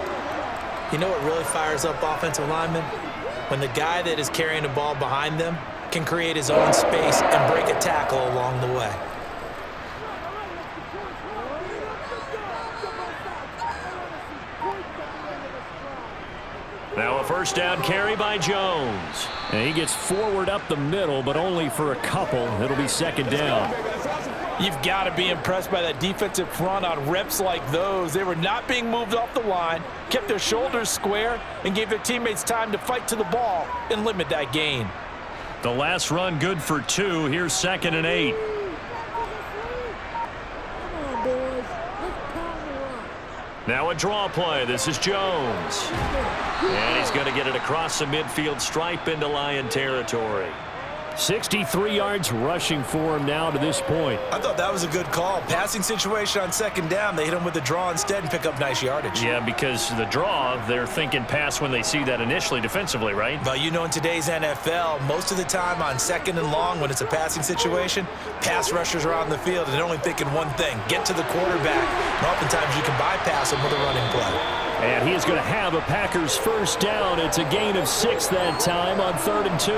You know what really fires up offensive linemen? When the guy that is carrying the ball behind them can create his own space and break a tackle along the way. Now a first down carry by Jones. And he gets forward up the middle, but only for a couple. It'll be second down. You've got to be impressed by that defensive front on reps like those. They were not being moved off the line, kept their shoulders square, and gave their teammates time to fight to the ball and limit that gain. The last run good for 2. Here's 2nd and 8. Now a draw play. This is Jones. And he's going to get it across the midfield stripe into Lion territory. 63 yards rushing for him now to this point. I thought that was a good call. Passing situation on second down. They hit him with a draw instead and pick up nice yardage. Yeah, because the draw, they're thinking pass when they see that initially defensively, right? But you know, in today's NFL, most of the time on second and long when it's a passing situation, pass rushers are out in the field and they're only thinking one thing, get to the quarterback. And oftentimes you can bypass them with a running play. And he is going to have a Packers first down. It's a gain of 6 that time on 3rd and 2.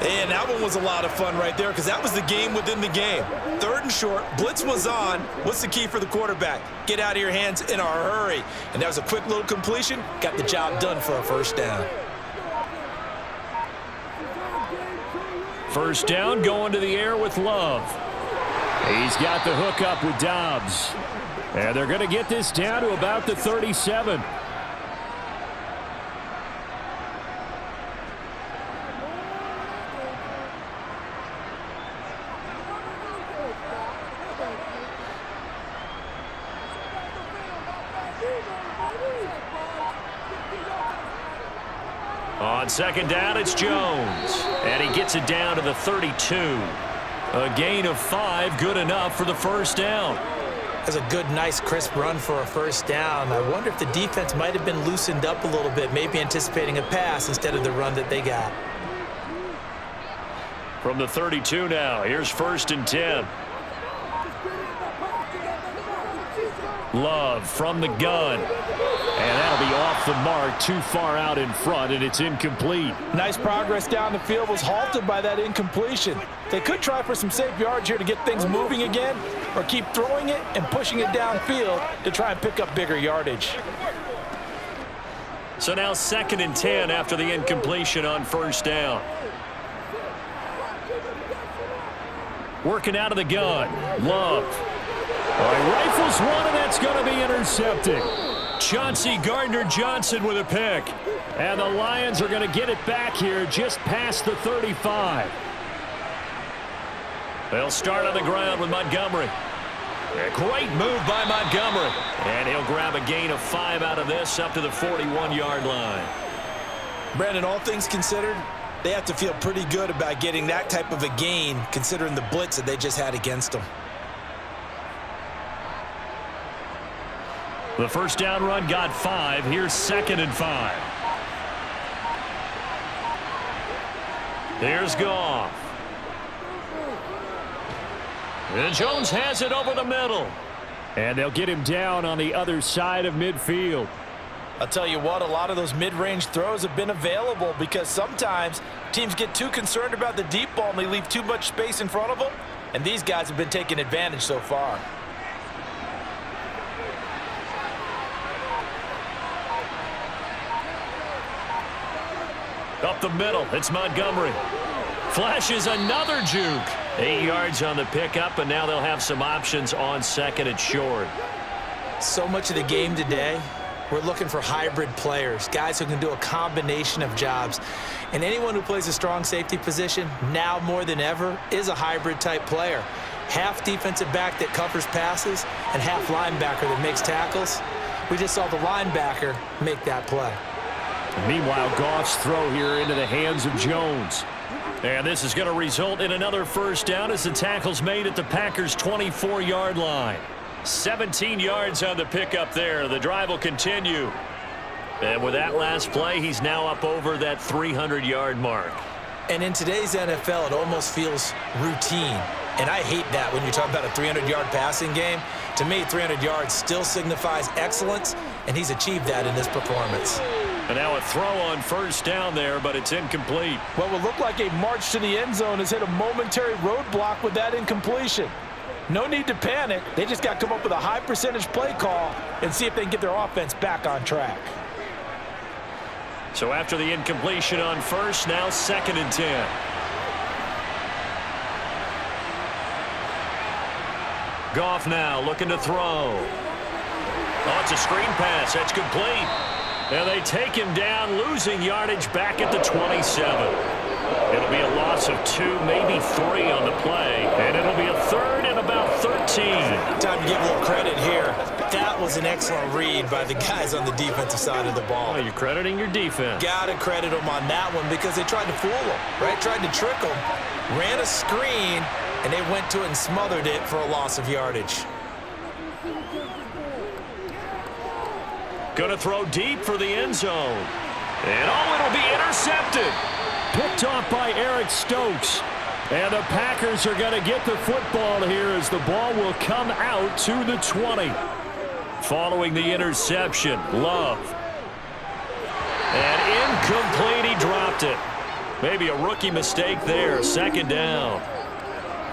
And that one was a lot of fun right there because that was the game within the game. 3rd and short, blitz was on. What's the key for the quarterback? Get out of your hands in a hurry. And that was a quick little completion. Got the job done for a first down. First down going to the air with Love. He's got the hook up with Dobbs. And they're going to get this down to about the 37. On second down, it's Jones. And he gets it down to the 32. A gain of 5, good enough for the first down. That's a good, nice, crisp run for a first down. I wonder if the defense might have been loosened up a little bit, maybe anticipating a pass instead of the run that they got. From the 32 now, here's 1st and 10. Love from the gun. And that'll be off the mark, too far out in front, and it's incomplete. Nice progress down the field was halted by that incompletion. They could try for some safe yards here to get things moving again, or keep throwing it and pushing it downfield to try and pick up bigger yardage. So now 2nd and 10 after the incompletion on first down. Working out of the gun. Love. All right, rifles one, and that's going to be intercepted. Chauncey Gardner-Johnson with a pick. And the Lions are going to get it back here just past the 35. They'll start on the ground with Montgomery. A great move by Montgomery. And he'll grab a gain of 5 out of this up to the 41-yard line. Brandon, all things considered, they have to feel pretty good about getting that type of a gain considering the blitz that they just had against them. The first down run got 5. Here's 2nd and 5. Here's Goff. And Jones has it over the middle. And they'll get him down on the other side of midfield. I'll tell you what, a lot of those mid-range throws have been available because sometimes teams get too concerned about the deep ball and they leave too much space in front of them. And these guys have been taking advantage so far. Up the middle, it's Montgomery. Flashes another juke. 8 yards on the pickup, and now they'll have some options on 2nd and short. So much of the game today, we're looking for hybrid players, guys who can do a combination of jobs. And anyone who plays a strong safety position, now more than ever, is a hybrid type player. Half defensive back that covers passes and half linebacker that makes tackles. We just saw the linebacker make that play. Meanwhile, Goff's throw here into the hands of Jones. And this is going to result in another first down as the tackle's made at the Packers' 24-yard line. 17 yards on the pickup there. The drive will continue. And with that last play, he's now up over that 300-yard mark. And in today's NFL, it almost feels routine. And I hate that when you're talking about a 300-yard passing game. To me, 300 yards still signifies excellence, and he's achieved that in this performance. And now a throw on first down there, but it's incomplete. What would look like a march to the end zone has hit a momentary roadblock with that incompletion. No need to panic. They just got to come up with a high percentage play call and see if they can get their offense back on track. So after the incompletion on first, now 2nd and 10. Goff now looking to throw. Oh, it's a screen pass. That's complete. And they take him down, losing yardage back at the 27. It'll be a loss of 2, maybe 3 on the play. And it'll be a 3rd and about 13. Time to give a little credit here. That was an excellent read by the guys on the defensive side of the ball. Oh, you're crediting your defense. Got to credit them on that one because they tried to fool them, right? Tried to trick them, ran a screen, and they went to it and smothered it for a loss of yardage. Going to throw deep for the end zone. And oh, it'll be intercepted. Picked off by Eric Stokes. And the Packers are going to get the football here as the ball will come out to the 20. Following the interception, Love. And incomplete, he dropped it. Maybe a rookie mistake there, 2nd down.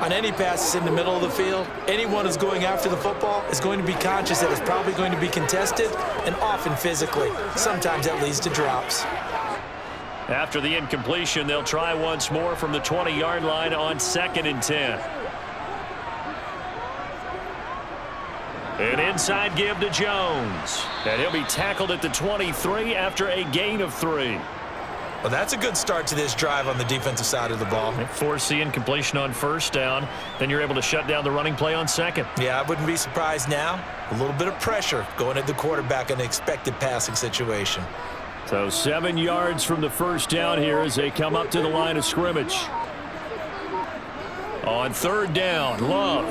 On any passes in the middle of the field, anyone who's going after the football is going to be conscious that it's probably going to be contested and often physically. Sometimes that leads to drops. After the incompletion, they'll try once more from the 20-yard line on 2nd and 10. An inside give to Jones. And he'll be tackled at the 23 after a gain of 3. Well, that's a good start to this drive on the defensive side of the ball. Force the incompletion on first down. Then you're able to shut down the running play on 2nd. Yeah, I wouldn't be surprised now. A little bit of pressure going at the quarterback in an expected passing situation. So 7 yards from the first down here as they come up to the line of scrimmage. On 3rd down, Love.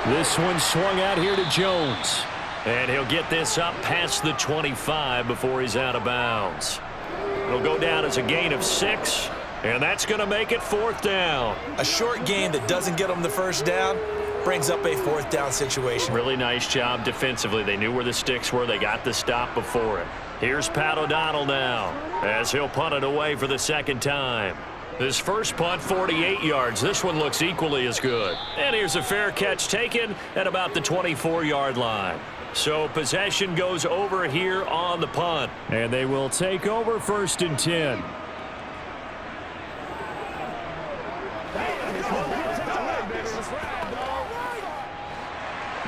This one swung out here to Jones. And he'll get this up past the 25 before he's out of bounds. It'll go down as a gain of 6, and that's going to make it 4th down. A short gain that doesn't get them the first down brings up a 4th down situation. Really nice job defensively. They knew where the sticks were. They got the stop before it. Here's Pat O'Donnell now as he'll punt it away for the 2nd time. His first punt, 48 yards. This one looks equally as good. And here's a fair catch taken at about the 24-yard line. So possession goes over here on the punt. And they will take over 1st and 10.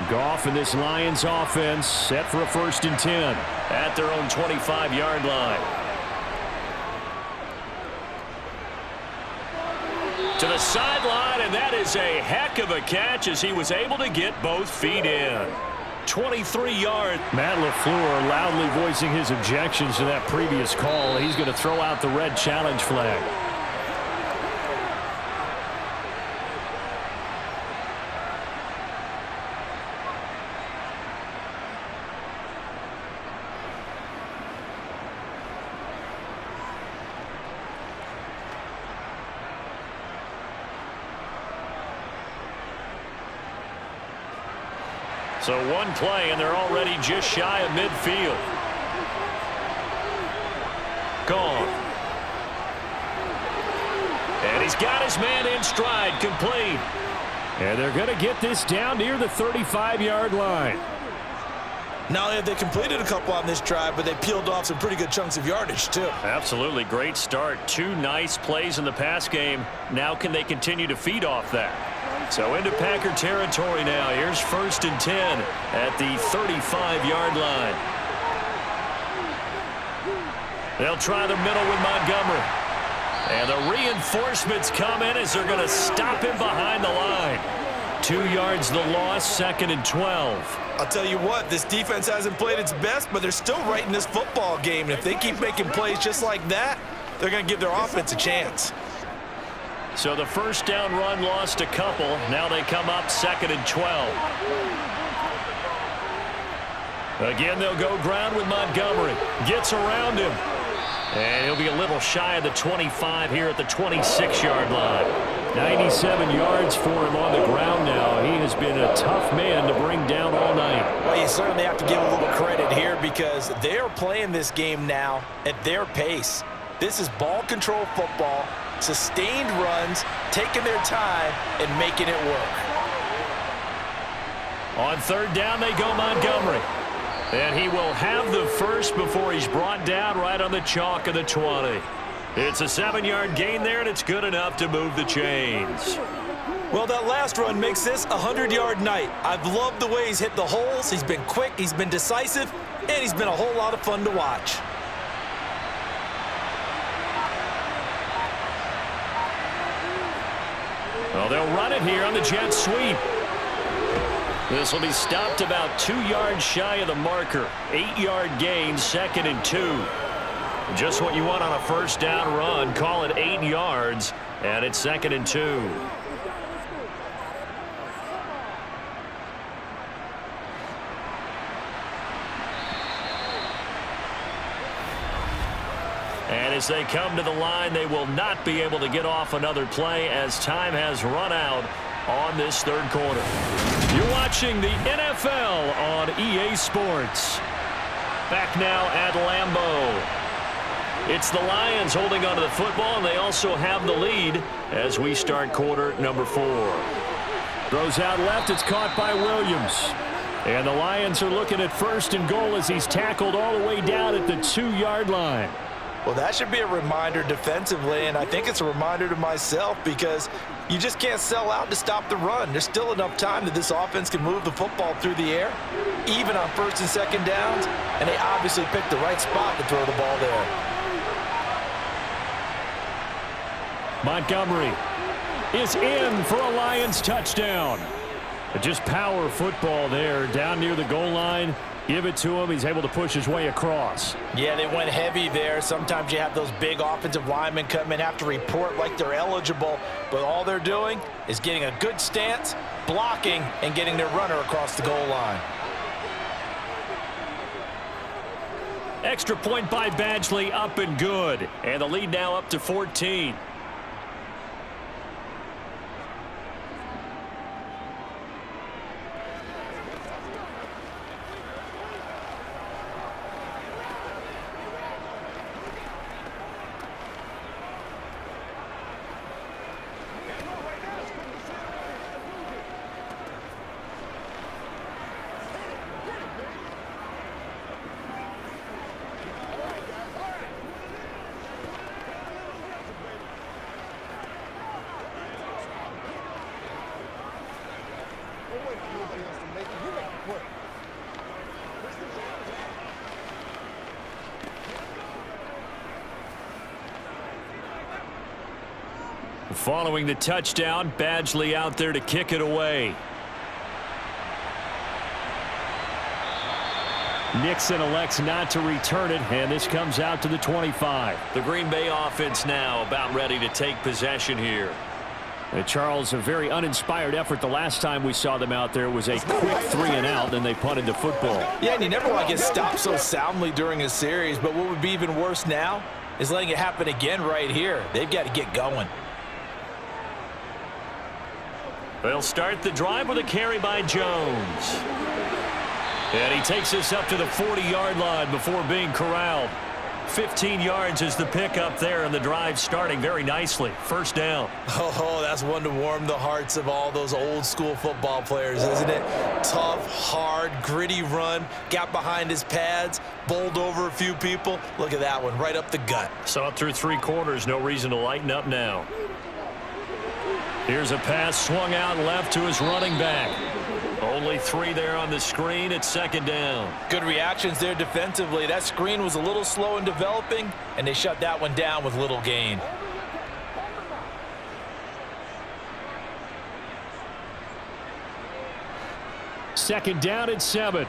Goff and this Lions offense set for a 1st and 10 at their own 25-yard line. To the sideline, and that is a heck of a catch as he was able to get both feet in. 23 yards. Matt LaFleur loudly voicing his objections to that previous call. He's going to throw out the red challenge flag. So one play, and they're already just shy of midfield. Gone. And he's got his man in stride, complete. And they're going to get this down near the 35-yard line. Not only have they completed a couple on this drive, but they peeled off some pretty good chunks of yardage, too. Absolutely. Great start. 2 nice plays in the pass game. Now can they continue to feed off that? So into Packer territory now. Here's 1st and 10 at the 35-yard line. They'll try the middle with Montgomery. And the reinforcements come in as they're going to stop him behind the line. 2 yards the loss, 2nd and 12. I'll tell you what, this defense hasn't played its best, but they're still right in this football game. And if they keep making plays just like that, they're going to give their offense a chance. So the first down run lost a couple. Now they come up 2nd and 12. Again, they'll go ground with Montgomery. Gets around him. And he'll be a little shy of the 25 here at the 26-yard line. 97 yards for him on the ground now. He has been a tough man to bring down all night. Well, you certainly have to give a little credit here because they're playing this game now at their pace. This is ball control football, sustained runs, taking their time, and making it work. On third down, they go Montgomery. And he will have the first before he's brought down right on the chalk of the 20. It's a 7-yard gain there, and it's good enough to move the chains. Well, that last run makes this a 100-yard night. I've loved the way he's hit the holes. He's been quick, he's been decisive, and he's been a whole lot of fun to watch. Well, they'll run it here on the jet sweep. This will be stopped about 2 yards shy of the marker. 8-yard gain, 2nd and 2. Just what you want on a first down run. Call it 8 yards, and it's 2nd and 2. And as they come to the line, they will not be able to get off another play as time has run out on this third quarter. You're watching the NFL on EA Sports. Back now at Lambeau. It's the Lions holding onto the football, and they also have the lead as we start quarter number 4. Throws out left. It's caught by Williams. And the Lions are looking at 1st and goal as he's tackled all the way down at the 2-yard line. Well, that should be a reminder defensively, and I think it's a reminder to myself because you just can't sell out to stop the run. There's still enough time that this offense can move the football through the air, even on 1st and 2nd downs, and they obviously picked the right spot to throw the ball there. Montgomery is in for a Lions touchdown. Just power football there down near the goal line. Give it to him. He's able to push his way across. Yeah, they went heavy there. Sometimes you have those big offensive linemen come in, have to report like they're eligible, but all they're doing is getting a good stance, blocking, and getting their runner across the goal line. Extra point by Badgley, up and good. And the lead now up to 14. Following the touchdown, Badgley out there to kick it away. Nixon elects not to return it, and this comes out to the 25. The Green Bay offense now about ready to take possession here. Charles, a very uninspired effort. The last time we saw them out there was a quick 3 and out, then they punted the football. Yeah, and you never want to get stopped so soundly during a series, but what would be even worse now is letting it happen again right here. They've got to get going. They'll start the drive with a carry by Jones. And he takes us up to the 40-yard line before being corralled. 15 yards is the pickup there, and the drive starting very nicely. First down. Oh, that's one to warm the hearts of all those old-school football players, isn't it? Tough, hard, gritty run. Got behind his pads, bowled over a few people. Look at that one, right up the gut. Saw it through 3 quarters. No reason to lighten up now. Here's a pass swung out left to his running back. Only 3 there on the screen. It's 2nd down. Good reactions there defensively. That screen was a little slow in developing, and they shut that one down with little gain. Second down at 7.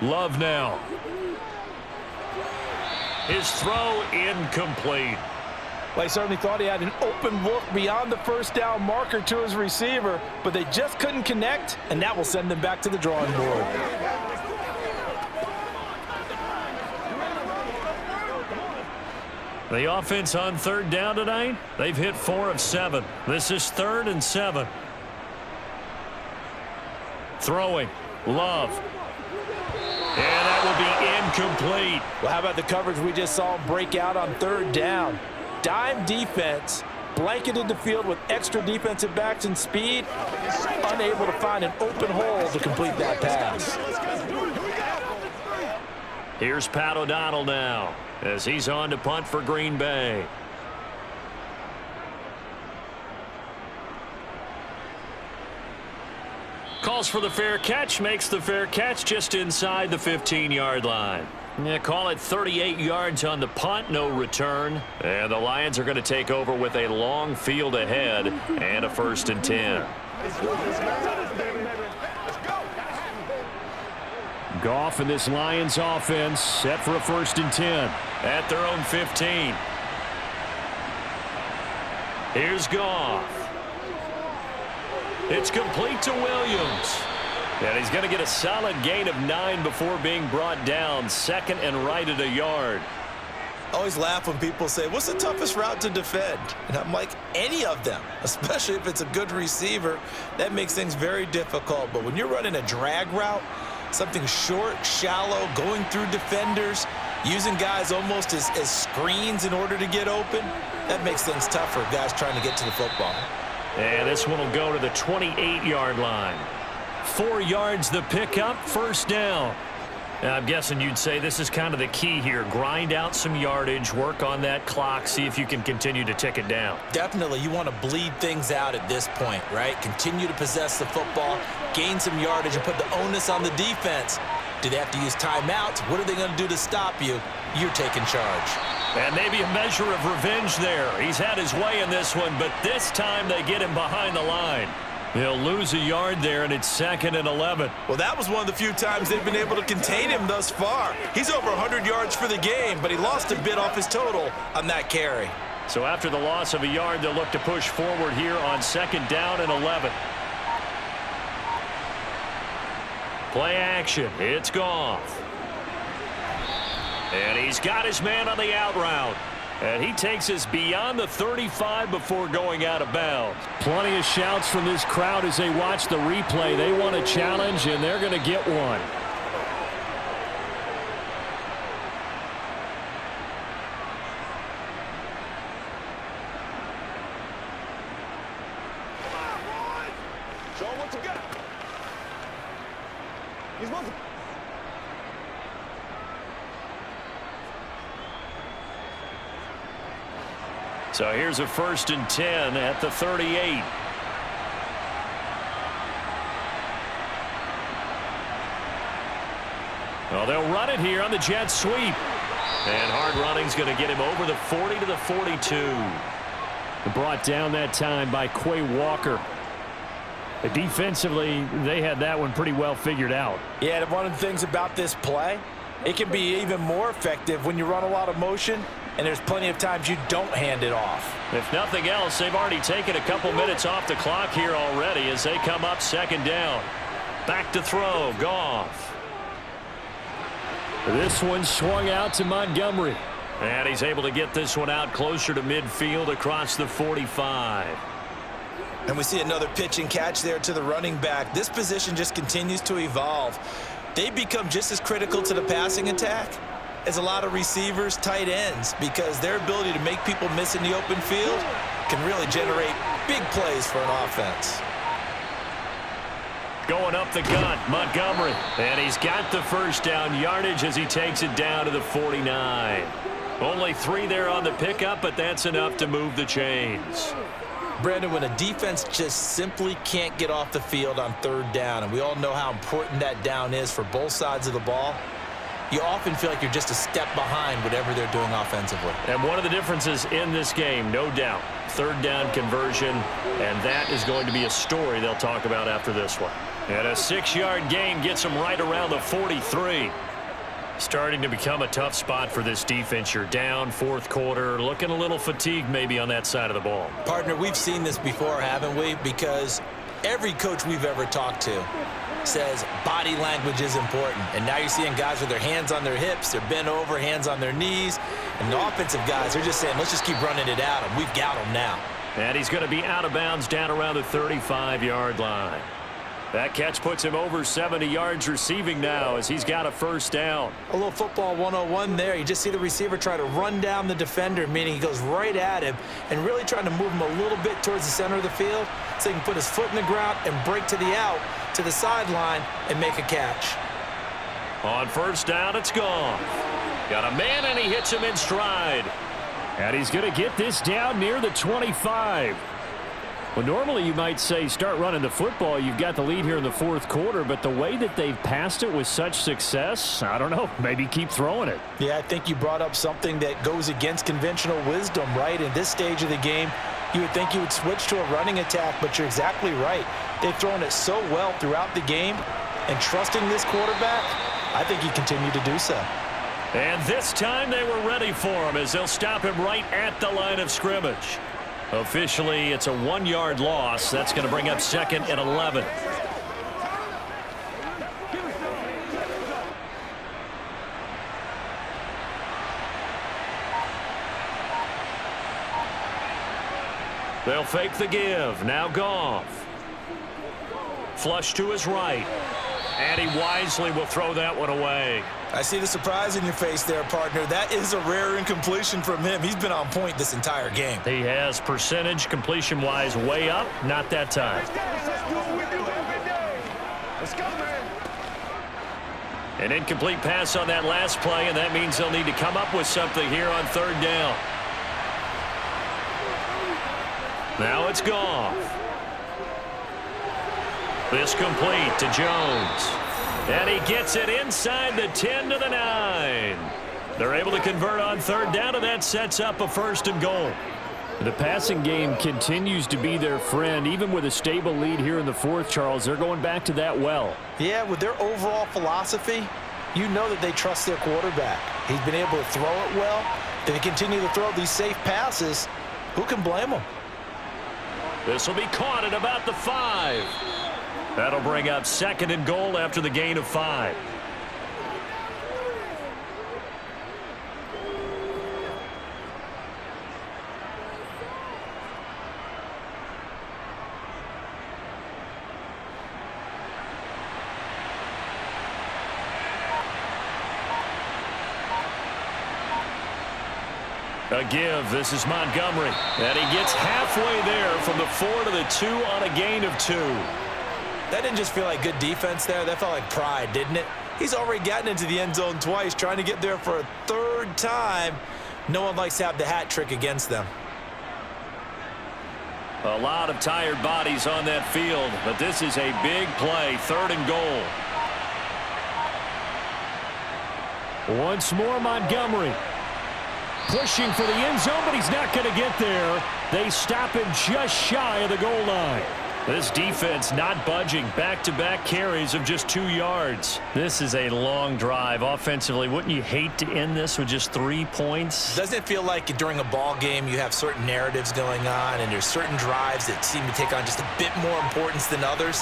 Love now. His throw incomplete. Well, he certainly thought he had an open look beyond the first down marker to his receiver, but they just couldn't connect, and that will send them back to the drawing board. The offense on third down tonight, they've hit 4 of 7. This is 3rd and 7. Throwing, Love. And that will be incomplete. Well, how about the coverage we just saw break out on third down? Dime defense, blanketed the field with extra defensive backs and speed, unable to find an open hole to complete that pass. Here's Pat O'Donnell now as he's on to punt for Green Bay. Calls for the fair catch, makes the fair catch just inside the 15-yard line. Yeah, call it 38 yards on the punt, no return. And the Lions are going to take over with a long field ahead and a 1st and 10. Goff and this Lions offense set for a 1st and 10 at their own 15. Here's Goff. It's complete to Williams. And he's going to get a solid gain of 9 before being brought down. 2nd and right at a yard. I always laugh when people say, what's the toughest route to defend? And I'm like, any of them, especially if it's a good receiver. That makes things very difficult. But when you're running a drag route, something short, shallow, going through defenders, using guys almost as screens in order to get open, that makes things tough for guys trying to get to the football. And this one will go to the 28-yard line. 4 yards the pickup, 1st down. Now, I'm guessing you'd say this is kind of the key here. Grind out some yardage, work on that clock, see if you can continue to tick it down. Definitely, you want to bleed things out at this point, right? Continue to possess the football, gain some yardage, and put the onus on the defense. Do they have to use timeouts? What are they going to do to stop you? You're taking charge. And maybe a measure of revenge there. He's had his way in this one, but this time they get him behind the line. He'll lose a yard there, and it's 2nd and 11. Well, that was one of the few times they've been able to contain him thus far. He's over 100 yards for the game, but he lost a bit off his total on that carry. So after the loss of a yard, they'll look to push forward here on 2nd down and 11. Play action. It's Goff. And he's got his man on the out route. And he takes us beyond the 35 before going out of bounds. Plenty of shouts from this crowd as they watch the replay. They want a challenge, and they're going to get one. Show him what you got. He's moving. So here's a 1st and 10 at the 38. Well, they'll run it here on the jet sweep. And hard running's going to get him over the 40 to the 42. Brought down that time by Quay Walker. Defensively, they had that one pretty well figured out. Yeah, and one of the things about this play, it can be even more effective when you run a lot of motion, and there's plenty of times you don't hand it off. If nothing else, they've already taken a couple minutes off the clock here already as they come up 2nd down. Back to throw, Goff. This one swung out to Montgomery. And he's able to get this one out closer to midfield across the 45. And we see another pitch and catch there to the running back. This position just continues to evolve. They become just as critical to the passing attack as a lot of receivers, tight ends, because their ability to make people miss in the open field can really generate big plays for an offense. Going up the gut, Montgomery. And he's got the 1st down yardage as he takes it down to the 49. Only 3 there on the pickup, but that's enough to move the chains. Brandon, when a defense just simply can't get off the field on 3rd down, and we all know how important that down is for both sides of the ball, you often feel like you're just a step behind whatever they're doing offensively. And one of the differences in this game, no doubt, 3rd down conversion, and that is going to be a story they'll talk about after this one. And a 6-yard gain gets them right around the 43. Starting to become a tough spot for this defense. You're down fourth quarter, looking a little fatigued maybe on that side of the ball. Partner, we've seen this before, haven't we? Because every coach we've ever talked to says body language is important. And now you're seeing guys with their hands on their hips, they're bent over, hands on their knees. And the offensive guys, they're just saying, let's just keep running it at him. We've got him now. And he's going to be out of bounds down around the 35-yard line. That catch puts him over 70 yards receiving now as he's got a first down. A little football 101 there. You just see the receiver try to run down the defender, meaning he goes right at him and really trying to move him a little bit towards the center of the field so he can put his foot in the ground and break to the out, to the sideline, and make a catch. On first down, it's gone. Got a man, and he hits him in stride. And he's going to get this down near the 25. Well, normally you might say start running the football. You've got the lead here in the fourth quarter, but the way that they've passed it with such success, I don't know, maybe keep throwing it. Yeah, I think you brought up something that goes against conventional wisdom, right? In this stage of the game, you would think you would switch to a running attack, but you're exactly right. They've thrown it so well throughout the game, and trusting this quarterback, I think he continued to do so. And this time they were ready for him as they'll stop him right at the line of scrimmage. Officially, it's a 1-yard loss. That's going to bring up second and 11. They'll fake the give. Now Goff. Flush to his right. And he wisely will throw that one away. I see the surprise in your face there, partner. That is a rare incompletion from him. He's been on point this entire game. He has percentage completion-wise way up. Not that time. Let's go, man. An incomplete pass on that last play, and that means they'll need to come up with something here on third down. Now it's Goff. This complete to Jones. And he gets it inside the 10 to the 9. They're able to convert on third down, and that sets up a first and goal. The passing game continues to be their friend. Even with a stable lead here in the fourth, Charles, they're going back to that well. Yeah, with their overall philosophy, you know that they trust their quarterback. He's been able to throw it well. They continue to throw these safe passes. Who can blame them? This will be caught at about the 5. That'll bring up second and goal after the gain of 5. A give. This is Montgomery. And he gets halfway there from the 4 to the 2 on a gain of 2. That didn't just feel like good defense there. That felt like pride, didn't it? He's already gotten into the end zone twice, trying to get there for a third time. No one likes to have the hat trick against them. A lot of tired bodies on that field, but this is a big play, third and goal. Once more, Montgomery. Pushing for the end zone, but he's not going to get there. They stop him just shy of the goal line. This defense not budging. Back-to-back carries of just 2 yards. This is a long drive offensively. Wouldn't you hate to end this with just 3 points? Doesn't it feel like during a ball game you have certain narratives going on and there's certain drives that seem to take on just a bit more importance than others?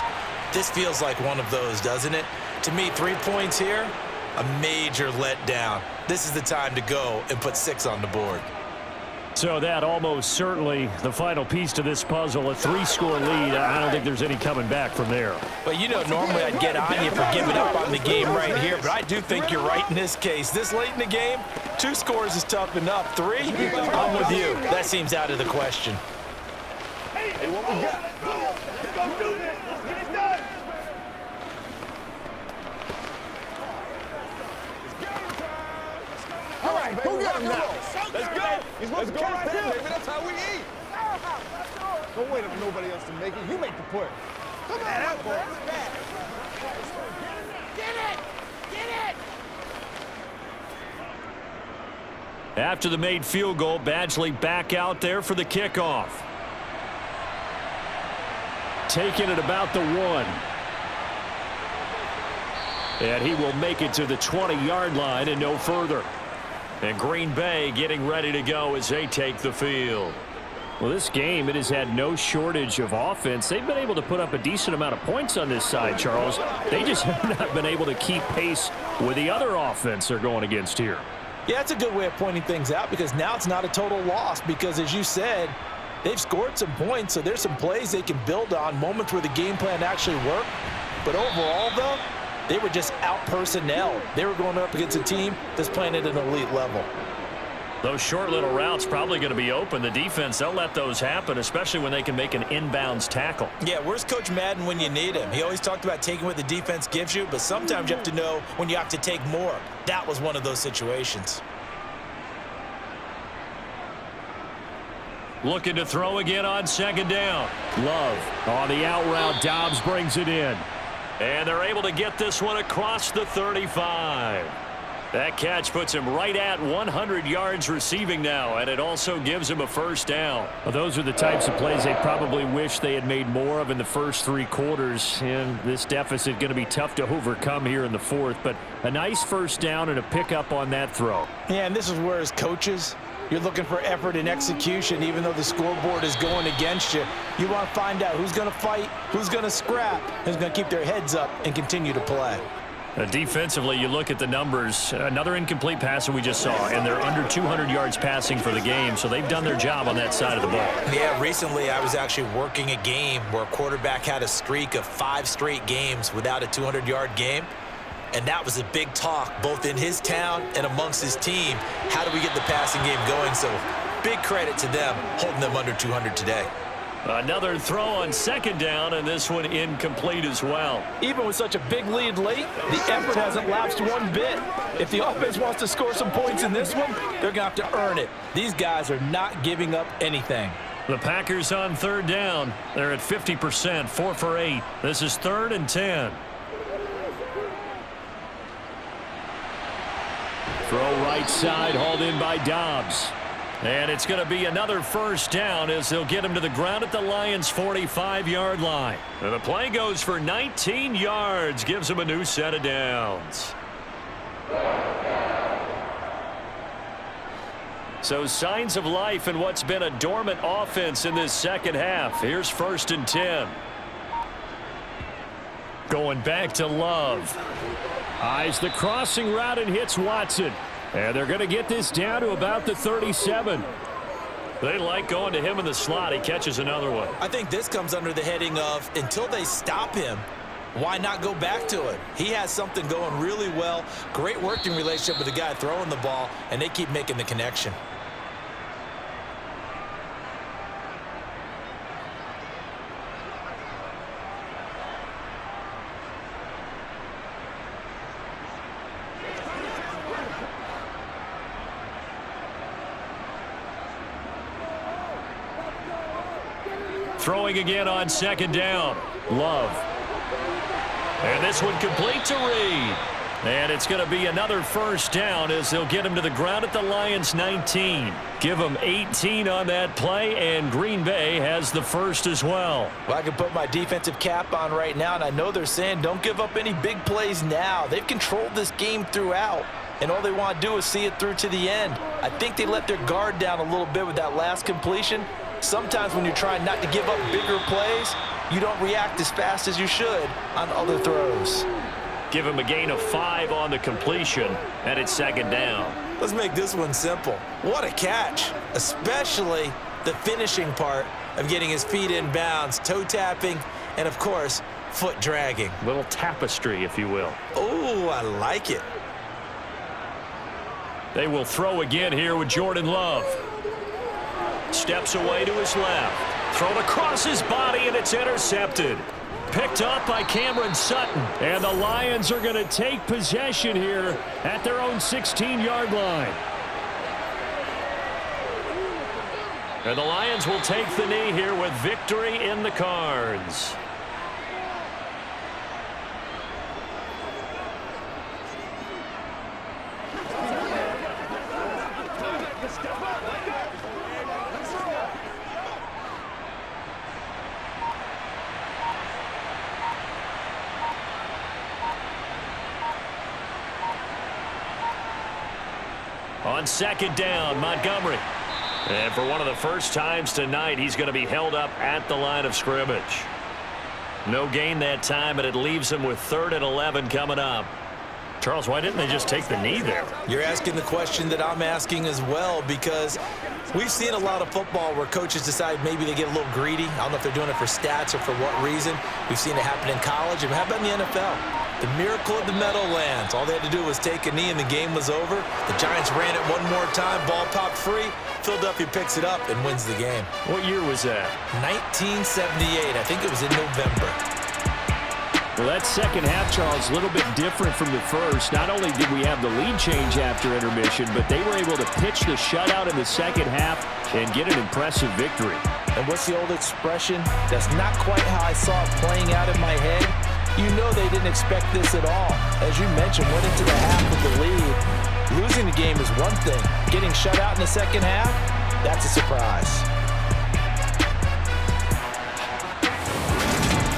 This feels like one of those, doesn't it? To me, 3 points here, a major letdown. This is the time to go and put 6 on the board. So that almost certainly the final piece to this puzzle, a 3-score lead. I don't think there's any coming back from there. Well, you know, normally I'd get on you for giving up on the game right here, but I do think you're right in this case. This late in the game, 2 scores is tough enough. 3, I'm with you. That seems out of the question. Hey, what we got? Let's go do this. Let's get it done. All right, who got him now? Let's go. Let's go right here, baby. That's how we eat. Don't wait for nobody else to make it. You make the push. Come on, that boy. Get it. Get it. After the made field goal, Badgley back out there for the kickoff. Taking it about the 1. And he will make it to the 20-yard line and no further. And Green Bay getting ready to go as they take the field. Well, this game, it has had no shortage of offense. They've been able to put up a decent amount of points on this side, Charles. They just have not been able to keep pace with the other offense they're going against here. Yeah, that's a good way of pointing things out because now it's not a total loss because, as you said, they've scored some points, so there's some plays they can build on, moments where the game plan actually worked. But overall, though, they were just out-personnel. They were going up against a team that's playing at an elite level. Those short little routes probably going to be open. The defense, they'll let those happen, especially when they can make an inbounds tackle. Yeah, where's Coach Madden when you need him? He always talked about taking what the defense gives you, but sometimes you have to know when you have to take more. That was one of those situations. Looking to throw again on second down. Love on the out route. Dobbs brings it in. And they're able to get this one across the 35. That catch puts him right at 100 yards receiving now, and it also gives him a first down. Well, those are the types of plays they probably wish they had made more of in the first 3 quarters, and this deficit going to be tough to overcome here in the fourth, but a nice first down and a pickup on that throw. Yeah, and this is where, as coaches, you're looking for effort and execution. Even though the scoreboard is going against you, you want to find out who's going to fight, who's going to scrap, who's going to keep their heads up and continue to play. Defensively, you look at the numbers. Another incomplete pass that we just saw, and they're under 200 yards passing for the game, so they've done their job on that side of the ball. Yeah, recently I was actually working a game where a quarterback had a streak of 5 straight games without a 200-yard game, and that was a big talk both in his town and amongst his team. How do we get the passing game going? So big credit to them holding them under 200 today. Another throw on second down, and this one incomplete as well. Even with such a big lead late, the effort hasn't lapsed one bit. If the offense wants to score some points in this one, they're going to have to earn it. These guys are not giving up anything. The Packers on third down. They're at 50%, 4 for 8. This is 3rd and 10. Throw right side, hauled in by Dobbs. And it's going to be another first down as they'll get him to the ground at the Lions' 45-yard line. And the play goes for 19 yards, gives him a new set of downs. So signs of life in what's been a dormant offense in this second half. Here's 1st and 10. Going back to Love. Eyes the crossing route and hits Watson. And they're going to get this down to about the 37. They like going to him in the slot. He catches another one. I think this comes under the heading of until they stop him, why not go back to it? He has something going really well. Great working relationship with the guy throwing the ball, and they keep making the connection. Throwing again on second down. Love. And this one complete to Reed. And it's going to be another first down as they'll get him to the ground at the Lions' 19. Give him 18 on that play, and Green Bay has the first as well. Well, I can put my defensive cap on right now, and I know they're saying don't give up any big plays now. They've controlled this game throughout, and all they want to do is see it through to the end. I think they let their guard down a little bit with that last completion. Sometimes when you're trying not to give up bigger plays, you don't react as fast as you should on other throws. Give him a gain of 5 on the completion, and it's second down. Let's make this one simple. What a catch, especially the finishing part of getting his feet in bounds, toe tapping, and of course, foot dragging. Little tapestry, if you will. Oh, I like it. They will throw again here with Jordan Love. Steps away to his left. Thrown across his body, and it's intercepted. Picked up by Cameron Sutton. And the Lions are going to take possession here at their own 16-yard line. And the Lions will take the knee here with victory in the cards. On second down, Montgomery. And for one of the first times tonight, he's going to be held up at the line of scrimmage. No gain that time, but it leaves him with 3rd and 11 coming up. Charles, why didn't they just take the knee there? You're asking the question that I'm asking as well, because we've seen a lot of football where coaches decide maybe they get a little greedy. I don't know if they're doing it for stats or for what reason. We've seen it happen in college. And how about in the NFL? The miracle of the Meadowlands. All they had to do was take a knee and the game was over. The Giants ran it one more time. Ball popped free. Philadelphia picks it up and wins the game. What year was that? 1978. I think it was in November. Well, that second half, Charles, a little bit different from the first. Not only did we have the lead change after intermission, but they were able to pitch the shutout in the second half and get an impressive victory. And what's the old expression? That's not quite how I saw it playing out in my head. You know they didn't expect this at all. As you mentioned, went into the half with the lead. Losing the game is one thing. Getting shut out in the second half, that's a surprise.